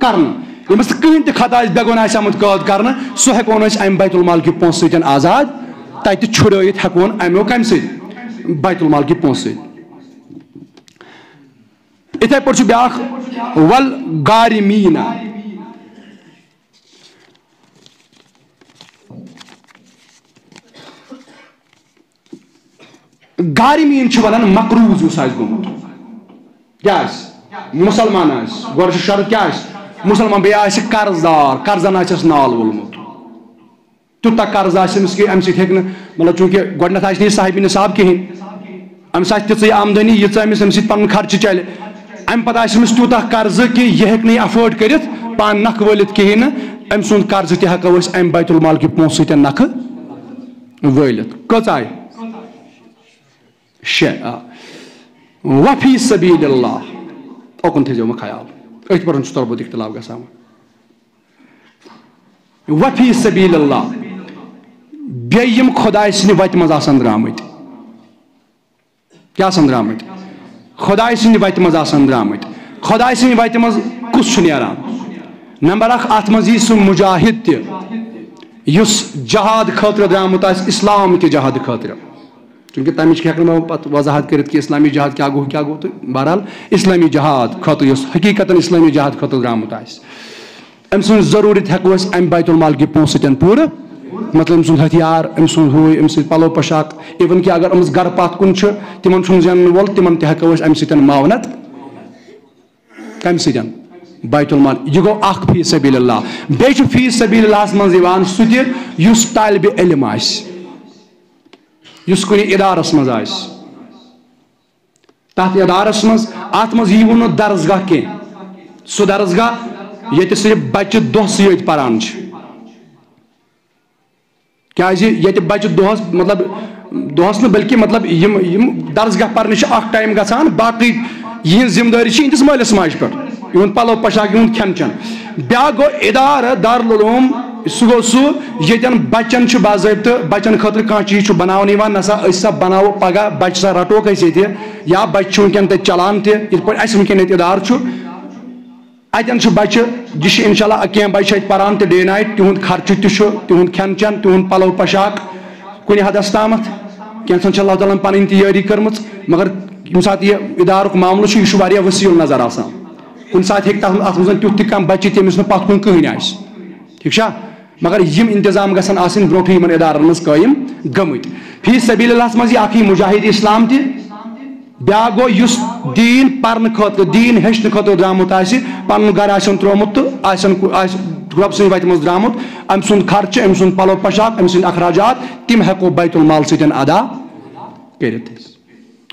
S1: کرنہٕ ییٚمِس نہٕ کٕہٕنۍ تہِ خطا آسہِ بے گۄناہ آسہِ آمُت قٲد کرنہٕ سُہ ہٮ۪کون أسۍ امہِ بیت المال کہِ پونٛسہٕ سۭتۍ آزاد تتہِ چھُڑٲیِتھ ہٮ۪کون امیُک کمہِ سۭتۍ بیت المال کہِ پونٛسہٕ سۭتۍ یِتھے پٲٹھۍ چھُ بیاکھ والغارمیٖنا غارمیٖن چھِ ونان مقروض یُس آسہِ گوٚمُت کیاہ آسہِ مُسلمان آسہِ گۄڈٕ چھُ شرط کیاہ آسہِ مُسلمان بیٚیہِ آسہِ قرض دار قرضن آسٮ۪س نال وولمُت تیوٗتاہ قرض آسہِ أمِس کہِ اَمہِ سۭتۍ ہیٚکہِ نہٕ مطلب چوٗنٛکہِ گۄڈٕنٮ۪تھ آسہِ نہٕ یہِ صاحبِ نِصاب کِہیٖنۍ أمِس آسہِ تِژٕے آمدٔنی ییٖژاہ أمِس اَمہِ سۭتۍ پَنُن خرچہٕ چلہِ اَمہِ پَتہٕ آسہِ أمِس تیوٗتاہ قرضہٕ کہِ یہِ ہیٚکہِ نہٕ یہِ اَفٲڈ کٔرِتھ پانہٕ نَکھٕ وٲلِتھ کِہیٖنۍ نہٕ أمۍ سُنٛد قرضہٕ تہِ ہٮ۪کو أسۍ اَمہِ بیت المال کہِ پونٛسہٕ سۭتۍ نَکھٕ وٲلِتھ کٔژ آیہِ 6 وفی سبیل اللہ اوکُن تھٲیزیو مےٚ خیال أتھۍ پٮ۪ٹھ چھُ تربت اختلاف گژھان وفی سبیل اللہ بیٚیہِ یِم خۄداے سٕنٛدِ وَتہِ منٛز آسان درٛامٕتۍ کیٛاہ آسان درٛامٕتۍ خۄداے سٕنٛدِ وَتہِ منٛز آسان درٛامٕتۍ خۄداے سٕنٛدِ وَتہِ منٛز کُس چھُ نیران نمبر 1 اَتھ منٛز یی سُہ مُجاہِد تہِ یُس جہاد خٲطرٕ درٛامُت آسہِ اِسلام کہِ جہاد خٲطرٕ چوٗنٛکہِ تَمِچ ہٮ۪کہٕ نہٕ بہٕ پَتہٕ وضاحت کٔرِتھ کہِ اِسلامی جہاد کیٛاہ گوٚو تہٕ بہرحال اِسلامی جہاد خٲطرٕ یُس حقیٖقتاً اِسلامی جہاد خٲطرٕ درٛامُت آسہِ أمۍ سٕنٛز ضروٗرت ہٮ۪کو أسۍ اَمہِ بیت المال کہِ پونٛسہٕ سۭتۍ پوٗرٕ مطلب أمۍ سُنٛد ہتھیار أمۍ سُنٛد ہوٗ أمۍ سٕنٛدۍ پَلو پۄشاک اِوٕن کہِ اگر أمِس گرٕ پَتھ کُن چھُ تِمن چھُنہٕ زینن وول تِمن تہِ ہٮ۪کو أسۍ اَمہِ سۭتۍ معاونت کَمہِ سۭتۍ بیت المال یہِ گوٚو اکھ فی سبیل اللہ بیٚیہِ چھُ فی سبیل اللہس منٛز یِوان سُہ تہِ یُس طالبہِ علم آسہِ یُس کُنہِ اِدارس منٛز آسہِ تتھ اِدارس منٛز اتھ منٛز ییٖوٕ نہٕ درسگاہ کینٛہہ سُہ درسگاہ ییٚتہِ صرف بچہِ دۄہسٕے یوت پران چھِ کیٛازِ ییٚتہِ بچہِ دۄہس مطلب دۄہس نہٕ بلکہِ مطلب یِم درسگاہ پرنہِ چھِ اکھ ٹایم گژھان باقٕے یِہنٛز ذمہٕ دٲری چھِ یِہنٛدِس مٲلِس ماجہِ پٮ۪ٹھ یِہُنٛد پلو پۄشاک یِہُنٛد کھٮ۪ن چٮ۪ن بیٛاکھ گوٚو اِدارٕ دارالعلوم سُہ گوٚو سُہ ییٚتٮ۪ن بچن چھُ باضٲبطہٕ بچن خٲطرٕ کانٛہہ چیٖز چھُ بناونہٕ یِوان نسا أسۍ سا بناوو پگاہ بچہِ سا رٹوکھ أسۍ ییٚتہِ یا بچہِ چھُ وٕنکٮ۪ن تتہِ چلان تہِ یِتھ پٲٹھۍ اَسہِ وٕنکٮ۪ن ییٚتہِ اِدارٕ چھُ اتٮ۪ن چھُ بچہِ یہِ چھِ انشاء اللہ کینٛہہ بچہِ چھِ اتہِ پران تہِ ڈے نایٹ تِہُنٛد خرچہٕ تہِ چھُ تِہُنٛد کھٮ۪ن چٮ۪ن تِہُنٛد پلو پۄشاک کُنہِ حدس تامتھ کینٛژن چھِ اللہ تعالیٰ ہن پنٕنۍ تیٲری کٔرمٕژ مگر ییٚمہِ ساتہٕ یہِ اِدارُک معاملہٕ چھُ یہِ چھُ واریاہ وسیٖل نظر آسان کُنہِ ساتہٕ ہیٚکہِ اتھ منٛز تیُتھ تہِ کانٛہہ بچہِ تٔمِس نہٕ پتھ کُن کٕہٕنۍ آسہِ ٹھیٖک چھا مگر یِم انتظام گژھن آسٕنۍ برونٛٹھٕے یِمن ادارن منٛز قٲیِم گٔمٕتۍ فی سبیل اللہس منٛز یہِ اکھ یی مُجاہِد اسلام تہِ بیٛاکھ گوٚو یُس دیٖن پرنہٕ خٲطرٕ دیٖن ہیٚچھنہٕ خٲطرٕ درٛامُت آسہِ پنُن گرٕ آسن ترٛوومُت تہٕ آسہِ رۄبہٕ سٕنٛدِ وتہِ منٛز درٛامُت أمۍ سُنٛد خرچہٕ أمۍ سُنٛد پلو پۄشاک أمۍ سٕنٛدۍ اخراجات تِم ہٮ۪کو بیت المال سۭتۍ ادا کٔرِتھ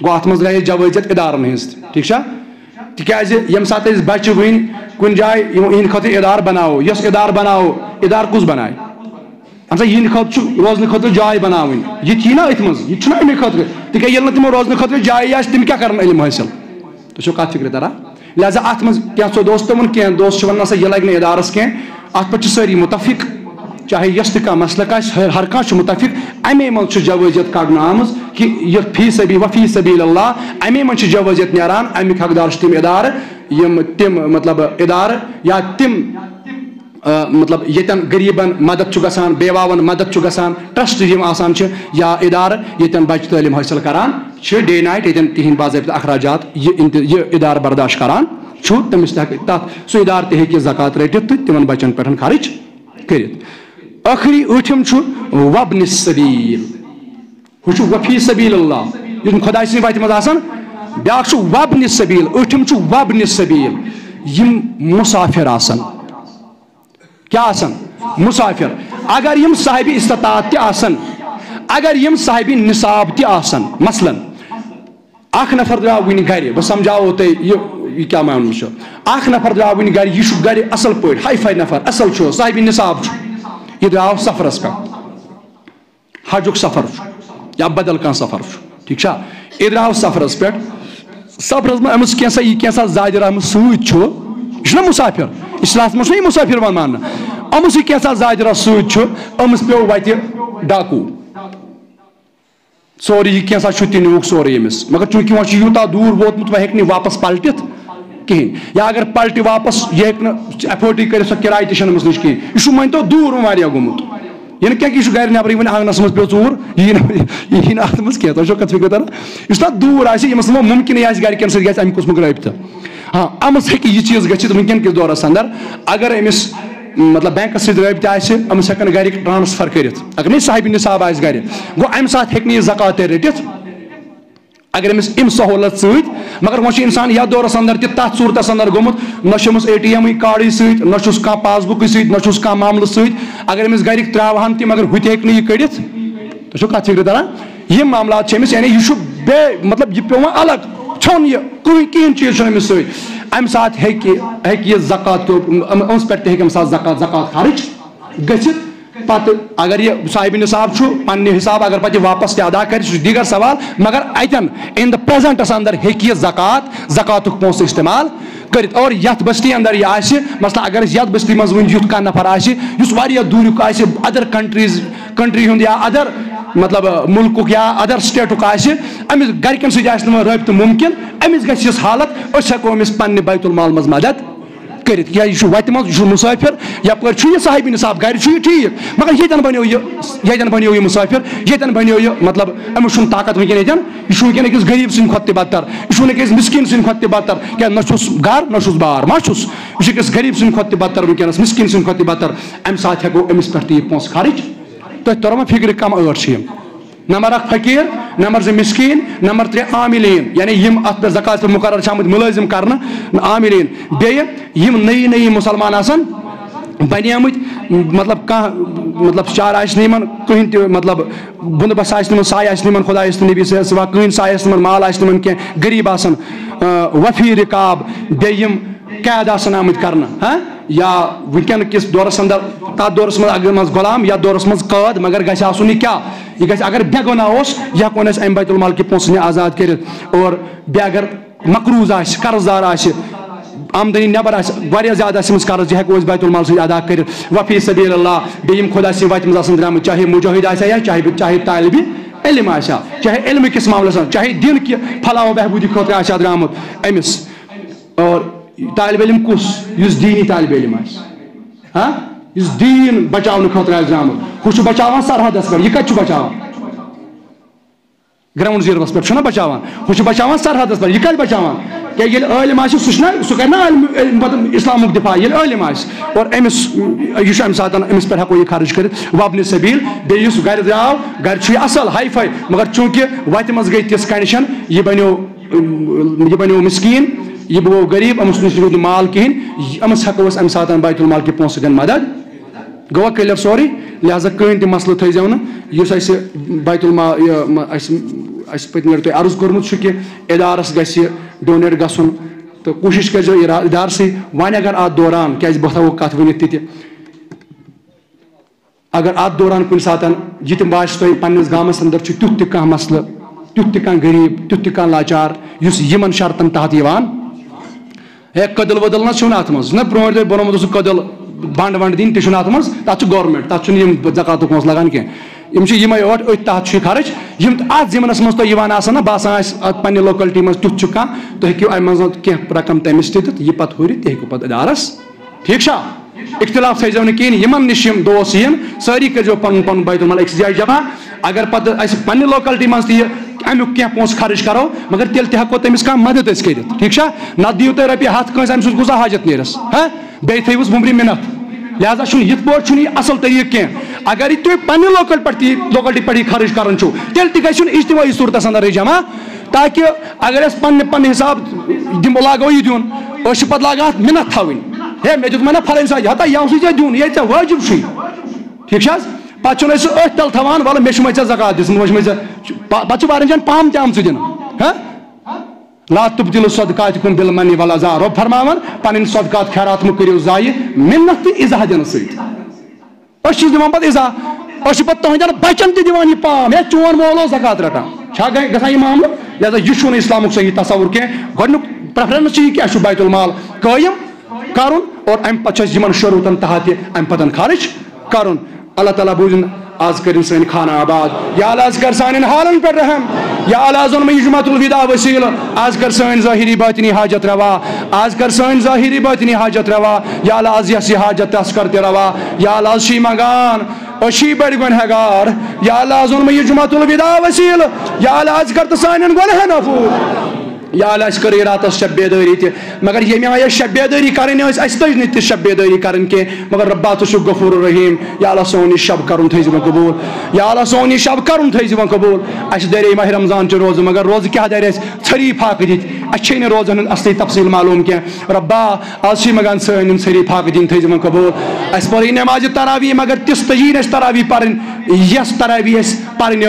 S1: گوٚو اتھ منٛز گٔیے جوٲزِیت ادارن ہٕنٛز تہِ ٹھیٖک چھا تِکیٛازِ ییٚمہِ ساتہٕ أسۍ بچہِ وٕنۍ کُنہِ جایہِ یِہنٛدِ خٲطرٕ ادارٕ بناوو یۄس ادارٕ بناوو ادارٕ کُس بنایہِ اہن سا یِہنٛدِ خٲطرٕ چھُ روزنہٕ خٲطرٕ جاے بناوٕنۍ یہِ تہِ یی نا أتھۍ منٛز یہِ تہِ چھُنہ اَمے خٲطرٕ تِکیٛازِ ییٚلہِ نہٕ تِمن روزنہٕ خٲطرٕ جایہِ آسہِ تِم کیٛاہ کرن علم حٲصِل تُہۍ چھِو کتھ فِکرِ تران لہٰذا اتھ منٛز کینٛژھو دوستو ووٚن کینٛہہ دوس چھِ ونان نسا یہِ لگہِ نہٕ ادارس کینٛہہ اتھ پٮ۪ٹھ چھِ سٲری مُتفِق چاہے یۄس تہِ کانٛہہ مسلک آسہِ ہر کانٛہہ چھُ مُتفِق امے منٛز چھُ جوٲزِیت کڑنہٕ آمٕژ کہِ یہِ وفی سبیل اللہ امے منٛز چھِ جوٲزِیت نیران امیُک حقدار چھِ تِم ادارٕ یِم تِم مطلب ادارٕ یا تِم مطلب ییٚتٮ۪ن غریٖبن مدد چھُ گژھان بیواون مدد چھُ گژھان ٹرسٹ یِم آسان چھِ یا ادارٕ ییٚتٮ۪ن بچہِ تعلیٖم حٲصِل کران چھِ ڈے نایٹ ییٚتٮ۪ن تِہنٛدۍ باضٲبطہٕ اخراجات یہِ ادارٕ برداشت کران چھُ تٔمِس تہِ ہٮ۪کہِ تتھ سُہ ادارٕ تہِ ہیٚکہِ زکات رٔٹِتھ تہٕ تِمن بچن پٮ۪ٹھ خرٕچ کٔرِتھ ٲخری ٲٹھِم چھُ وبنِ السبیٖل ہُہ چھُ وفی سبیل اللہ یُس خۄداے سٕنٛدِ وتہِ منٛز آسان بیٛاکھ چھُ وبنِ السبیٖل ٲٹھِم چھُ وبنِ السبیٖل یِم مُسافِر آسان کیٛاہ آسان مُسافِر اگر یِم صاحبِ استطاعت تہِ آسان اگر یِم صاحبِ نِصاب تہِ آسان مثلاً اکھ نفر درٛاو وٕنہِ گرِ بہٕ سمجھاوو تۄہہِ یہِ کیٛاہ معاملہٕ چھُ اکھ نفر درٛاو وٕنہِ گرِ یہِ چھُ گرِ اصل پٲٹھۍ ہاے فاے نفر اصل چھُ صاحبِ نِصاب چھُ یہِ درٛاو سفرس پٮ۪ٹھ حجُک سفر چھُ یا بدل کانٛہہ سفر چھُ ٹھیٖک چھا یہِ درٛاو سفرس پٮ۪ٹھ سفرس منٛز أمِس کینٛژھا زادِ رحمہٕ سۭتۍ چھُ یہِ چھُنہ مُسافِر اِسلامس منٛز چھُنہ یہِ مُسافِر یِوان ماننہٕ أمِس یہِ کینٛژھا زادِ رَس سۭتۍ چھُ أمِس پیوٚو وتہِ ڈاکوٗ سورُے یہِ کینٛژھا چھُ تہِ نیوٗکھ سورُے أمِس مگر چوٗنٛکہِ وۄنۍ چھُ یوٗتاہ دوٗر ووتمُت وۄنۍ ہیٚکہِ نہٕ واپس پلٹِتھ کِہینۍ یا اگر پلٹہِ واپس یہِ ہیٚکہِ نہٕ ایفٲٹٕے کٔرِتھ سۄ کِراے تہِ چھنہٕ أمِس نِش کِہینۍ یہِ چھُ مٲنۍتو دوٗر واریاہ گوٚمُت یہِ نہٕ کینٛہہ کہِ یہِ چھُ گرِ نٮ۪برٕے وۄنۍ آنٛگنس منٛز پیوٚو ژوٗر یہِ یی نہٕ اتھ منٛز کینٛہہ تۄہہِ چھو کتھ فِکر تران یُس تتھ دوٗر آسہِ ییٚمِس نہٕ وۄنۍ مُمکِنٕے آسہِ گرِکٮ۪ن سۭتۍ گژھِ امہِ قٕسمُک رٲبطہٕ ہاں أمِس ہیٚکہِ یہِ چیٖز گٔژھِتھ وٕنکٮ۪ن کِس دورس انٛدر اگر أمِس مطلب بینکس سۭتۍ رٲبطہٕ آسہِ أمِس ہٮ۪کن گرِکۍ ٹرانسفر کٔرِتھ اگر نہٕ صاحبِ نِصاب آسہِ گرِ گوٚو امہِ ساتہٕ ہیٚکہِ نہٕ یہِ زکات تہِ رٔٹِتھ اگر امس ام سہولت ست مگر وہ انسان یا دورس اندر تت صورتس اندر گومت نہ ATM کارڈ ست نہ کھانا پاس بک ست نہ کھانا معاملہ ست اگر امس گرک تراوہن تہ مگر ہُتہِ ہیٚکہِ نہٕ یہِ کٔڑِتھ تۄہہِ چھو کتھ فکر تران یم معاملات چھِ أمِس یعنی یہ بے مطلب یہ پیوان الگ ژھیوٚن یہِ کِہیٖنۍ چیٖز چھُنہٕ أمِس سۭتۍ امہِ ساتہٕ ہیٚکہِ یہِ زکات أمِس پٮ۪ٹھ تہِ ہیٚکہِ امہِ ساتہٕ زکات خرچ گٔژھِتھ پتہٕ اگر یہ صاحب نصاب چھُ پننہِ حساب اگر پتہٕ واپس تہِ ادا کرِ سُہ چھُ دیگر سوال مگر اتٮ۪ن ان د پریزنٹس اندر ہیٚکہِ یہِ زکاتُک پونٛسہٕ استعمال کرت اور یتھ بستی اندر یہ آسہِ مثلا اگر یتھ بستی منٛز وٕنہِ یُتھ کانٛہہ نفر آسہِ یُس واریاہ دوٗریُک آسہِ ادر کنٹری ہُنٛد یا ادر مطلب ملکُک یا ادر سٹیٹُک آسہِ أمِس گرِکٮ۪ن سۭتۍ آسہِ نہٕ وۄنۍ رٲبطہٕ مُمکِن أمِس گژھِ یِژھ حالت أسۍ ہٮ۪کو أمِس پننہِ بیت المال منٛز مدد کرت یا یہ وتہِ منٛز یہِ چھُ مُسٲفِر یپٲرۍ چھُ یہِ صاحبِ نصاب گرِ چھُ یہِ ٹھیٖک مگر ییٚتٮ۪ن بنیو یہِ مُسٲفِر ییٚتٮ۪ن بنیو یہِ مطلب أمِس چھُنہٕ طاقت وٕنکٮ۪ن ییٚتٮ۪ن یہِ چھُ وٕنکٮ۪ن أکِس غریٖب سٕنٛدِ کھۄتہٕ تہِ بدتر یہِ چھُنہٕ أکِس مِسکیٖن سٕنٛدِ کھۄتہٕ تہِ بدتر کیٛازِ نہ چھُس گرٕ نہ چھُس بار ما چھُس یہِ چھُ أکِس غریٖب سٕنٛدِ کھۄتہٕ تہِ بدتر وٕنکٮ۪نس مِسکیٖن سٕنٛدِ کھۄتہٕ تہِ بدتر امہِ ساتہٕ ہٮ۪کو أمِس پٮ۪ٹھ تہِ یہِ پونٛسہٕ خرٕچ تۄہہِ ترو وۄنۍ فِکرِ کم ٲٹھ چھِ یِم نمبر 1 فقیٖر نمبر 2 مسکیٖن نمبر 3 عاملیٖن یعنی یم اتھ پٮ۪ٹھ زکات پٮ۪ٹھ مُقرر چھِ آمٕتۍ مُلٲزِم کرنہٕ عاملیٖن بیٚیہِ یم نٔیی مُسلمان آسان بنیمٕتۍ مطلب کانٛہہ مطلب چار آسہِ نہٕ یِمن کٕہٕنۍ تہِ مطلب بُنٛدبس آسہِ نہٕ یِمن سایہِ آسہِ نہٕ یِمن خۄدایس تہٕ نبی سوا کٕہٕنۍ سایہِ آسہِ نہٕ یِمن مال آسہِ نہٕ یِمن کینٛہہ غریٖب آسان وفی رِقاب بیٚیہِ یم قید آسان آمٕتۍ کرنہٕ یا وٕنکٮ۪ن کِس دورس اندر تتھ دورس منٛز اگر منٛز غلام یا دورس منٛز قٲد مگر گژھِ آسُن یہِ کیٛاہ یہِ گژھِ اگر بے گۄناہ اوس یہِ ہٮ۪کون أسۍ امہِ بیت المال کہِ پونٛسہٕ نہِ آزاد کٔرِتھ اور بیٚیہِ اگر مقروض آسہِ قرض دار آسہِ آمدنی نٮ۪بر آسہِ واریاہ زیادٕ آسہِ أمِس قرض یہِ ہٮ۪کو أسۍ بیت المال سۭتۍ ادا کٔرِتھ وفی سبیل اللہ بیٚیہِ یِم خۄدا سٕنٛدِ وتہِ منٛز آسان درٛامٕتۍ چاہے مُجٲہِد آسیا یا چاہے طالبہِ علم آسیا چاہے علمہٕ کِس معاملس منٛز چاہے دِن کہِ فلاح و بہبوٗدی خٲطرٕ آسیا درٛامُت أمِس اور طالبہِ علم کُس یُس دیٖنی طالبہِ علم آسہِ یُس دیٖن بچاونہٕ خٲطرٕ آسہِ درٛامُت ہُہ چھُ بچاوان سرحدس پٮ۪ٹھ یہِ کتہِ چھُ بچاوان گراوُنڈ زیٖروَس پٮ۪ٹھ چھُنہ بچاوان ہُہ چھُ بچاوان سرحدس پٮ۪ٹھ یہِ کتہِ بچاوان کیٛازِ ییٚلہِ عٲلِم آسہِ سُہ چھُنہ سُہ کرِ نہ پتہٕ اسلامُک دِفاع ییٚلہِ عٲلِم آسہِ اور أمِس یہِ چھُ امہِ ساتہٕ أمِس پٮ۪ٹھ ہٮ۪کو یہِ خرٕچ کٔرِتھ وابنہِ سبیٖل بیٚیہِ یُس گرِ درٛاو گرِ چھُ یہِ اصل ہاے فاے مگر چوٗنکہِ وتہِ منٛز گٔے تِژھ کنڈِشن یہِ بنیو مسکیٖن یہِ گوٚو غریٖب أمِس نِش روٗد نہٕ مال کِہینۍ أمِس ہٮ۪کو أسۍ امہِ ساتہٕ بیت المال کہِ پونٛسہٕ سۭتۍ مدد گوٚوا کٔلیر سورُے لہٰذا کٕہٕنۍ تہِ مسلہٕ تھٲیزیو نہٕ یُس اَسہِ بیت المال اَسہِ پٔتمہِ لٹہِ تۄہہِ عرض کوٚرمُت چھُ کہِ اِدارس گژھِ ڈونیٹ گژھُن تہٕ کوٗشِش کٔرزیو اِدارسٕے وۄنۍ اگر اتھ دوران کیٛازِ بہٕ تھاوو کتھ ؤنِتھ تہِ اگر اتھ دوران کُنہِ ساتہٕ یہِ تہِ باسہِ تۄہہِ پننِس گامس اندر چھُ تیُتھ تہِ کانٛہہ مسلہٕ تیُتھ تہِ کانٛہہ غریٖب تیُتھ تہِ کانٛہہ لاچار یُس یِمن شرطن تحت یِوان ہے کٔدٕل ؤدٕل نہ چھُنہٕ اتھ منٛز نہ برونٛٹھ تۄہہِ بنومُت اوسُکھ کٔدٕل بنٛڈ ونٛڈ دِنۍ تہِ چھُنہٕ اتھ منٛز تتھ چھُ گورمینٹ تتھ چھُنہٕ یِم زکاتُک پونٛسہٕ لگان کینٛہہ یِم چھِ یِمے ٲٹھ أتھۍ تحت چھُ یہِ خرٕچ یِم اتھ زمینس منٛز تۄہہِ یِوان آسان نہ باسان آسہِ اتھ پننہِ لوکلٹی منٛز تیُتھ چھُ کانٛہہ تُہۍ ہیٚکِو امہِ منٛز کینٛہہ رقم تٔمِس تہِ دِتھ یہِ پتہٕ ہُرِ تہِ ہیٚکِو پتہٕ اِدارس ٹھیٖک چھا اختلاف تھٲیزیو نہٕ کِہینۍ یِمن نِش یِم دوس یِن سٲری کٔرزیو پنُن پنُن بیت المال أکِس جایہِ جمع اگر پتہٕ اَسہِ پننہِ لوکلٹی منٛز تہِ یہِ امیُک کینٛہہ پونٛسہٕ خرٕچ کرو مگر تیٚلہِ تہِ ہٮ۪کو تٔمِس کانٛہہ مدد أسۍ کٔرِتھ ٹھیٖک چھا نتہٕ دِیِو تُہۍ رۄپیہِ 100 کٲنٛسہِ امہِ سۭتۍ گوٚژھ حاجت نیرس بیٚیہِ تھٲیوُس بُمبرِ مِنت لہٰذا چھُنہٕ یِتھ پٲٹھۍ چھُنہٕ یہِ اصل طریٖقہٕ کینٛہہ اگر یہِ تُہۍ پننہِ لوکلٹی پٮ۪ٹھ یہِ خرٕچ کران چھُو تیٚلہِ تہِ گژھِ یُن اجتمٲعی صوٗرتس اندر جمع تاکہِ اگر أسۍ پننہِ حساب لاگو یہِ دیُن أسۍ چھِ پتہٕ لاگان اتھ مِنت تھاوٕنۍ ہے مےٚ دیُت مےٚ نہ فلٲنۍ ساتہٕ ہتا یوٕ سۭتۍ ژےٚ دیُن ییٚتہِ ژےٚ وٲجِب چھُے ٹھیٖک چھِ حظ پتہٕ چھُنہٕ أسۍ سُہ أتھۍ تل تھاوان وَلہٕ مےٚ چھُمے ژےٚ زکات دِژمٕژ وٕچھمے ژےٚ پتہٕ چھُ واریاہن جاین پام تہِ آمژٕ دِنہٕ لا تُبدِلُ صدقاتِکُم بالمنِّ والعذا رۄب فرماوان پنٕنۍ صدقات خیرات مہٕ کٔرِو ضایہِ مِنت تہٕ اِزاہ دِنہٕ سۭتۍ أسۍ چھِ دِوان پتہٕ اِزاہ أسۍ چھِ پتہٕ تُہنٛدٮ۪ن بچن تہِ دِوان یہِ پام ہے چون مول اوس زکات رٹان چھا گژھان یہِ معاملہٕ لہٰذا یہِ چھُنہٕ اسلامُک صحیح تصوُر کینٛہہ گۄڈنیُک پریفرنس چھِ یہِ کہِ اَسہِ چھُ بیت المال قٲیِم کرُن اور امہِ پتہٕ چھُ اَسہِ یِمن شروٗطن تحت تہِ امہِ پتہٕ خرٕچ کرُن اللہ تعالیٰ بوٗزِن آز کٔرِنۍ سٲنۍ خانہ آباد یا اللہ آز کر سانٮ۪ن حالن پٮ۪ٹھ رحم یا اللہ آز اوٚن مےٚ یہِ جُمعۃ الوداع وسیٖلہٕ آز کر سٲنۍ ظٲہری باطنی حاجت روا آز کر سٲنۍ ظٲہری باطنی حاجت روا یا اللہ آز یۄس یہِ حاجت تس کر تہِ روا یا اللہ آز چھی منگان أسۍ چھی بٔڑۍ گۄنہگار یا اللہ آز اوٚن مےٚ یہِ جُمعۃ الوداع وسیٖلہٕ یا اللہ آز کر تہٕ سانٮ۪ن گۄنہن عفوٗ یا اللہ اس کر رات شب بیداری تہ مگر یمہ آیا شب بیداری کرن اس تج نہ شب بیداری کرن کی مگر ربا تو غفور رحیم یا اللہ سون شب کرن تھیز قبول یا اللہ سون شب کرن تھیز قبول اس درے ماہ رمضان چ روز مگر روز کیا در اس ژھری پھاک دت اچھے نہ روزن اصلی تفصیل معلوم کی ربا آج مگان سن ژھری پھاک دن تھیز قبول اس پر نماز تراویح مگر تس تجین اس تراویح پرن یس تراویح اس پرن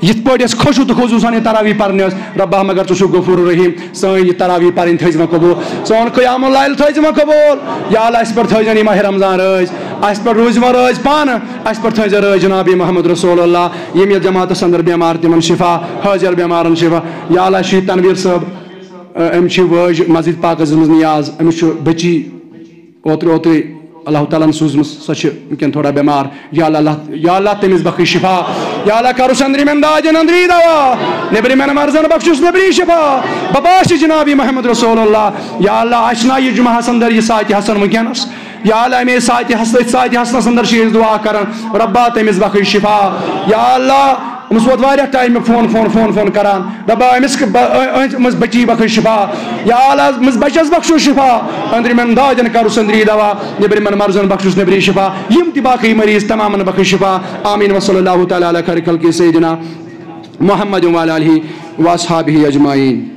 S1: یت پہ خوشو تو خوشو سان تراویح پرن ربا مگر ژٕ چھُکھ غفور رحیم سن یہ تراویح پرن تھیز قبول سون قیام اللیل تھیز قبول یا اللہ اس پر تھیز ماہ رمضان رٲضۍ اس پر روز رٲضۍ پانہٕ اس پر تھیز رٲضۍ جناب محمد رسول اللہ یم جماعتس اندر بیمار تمن شفا حاضر بیمارن شفا یا اللہ شی تنویر صٲب ام چھ وٲج مسجد پاکس منٛز نیاز أمِس چھُ بچی اوترٕ اللہ تعالیٰ سوزم سو ونکین تھوڑا بیمار یا اللہ تمس بخش شفا یا اللہ کرس اندرم امداد اندری دوا نبرمن مرزن بخشس نبری شفا بباش جناب محمد رسول اللہ یا اللہ اشنا یہ جمعہ اندر یہ ساتھ حسن ونکینس یا اللہ میں ساتھ حسنس اندر چیز دعا کرن ربا تمس بخش شفا یا اللہ امس ووت واریاہ ٹائم فون کران ربا امس بچی بخش شفا یا اللہ امس بچس بخشو شفا اندرم امدادن کرس اندری دوا نبرمن مرزن بخشس نبری شفا یم تہ باقی مریض تمامن بخش شفا آمین وصلی اللہ تعالی علی خیر خلق سیدنا محمد وعلی آلہ واصحابہ اجمعین.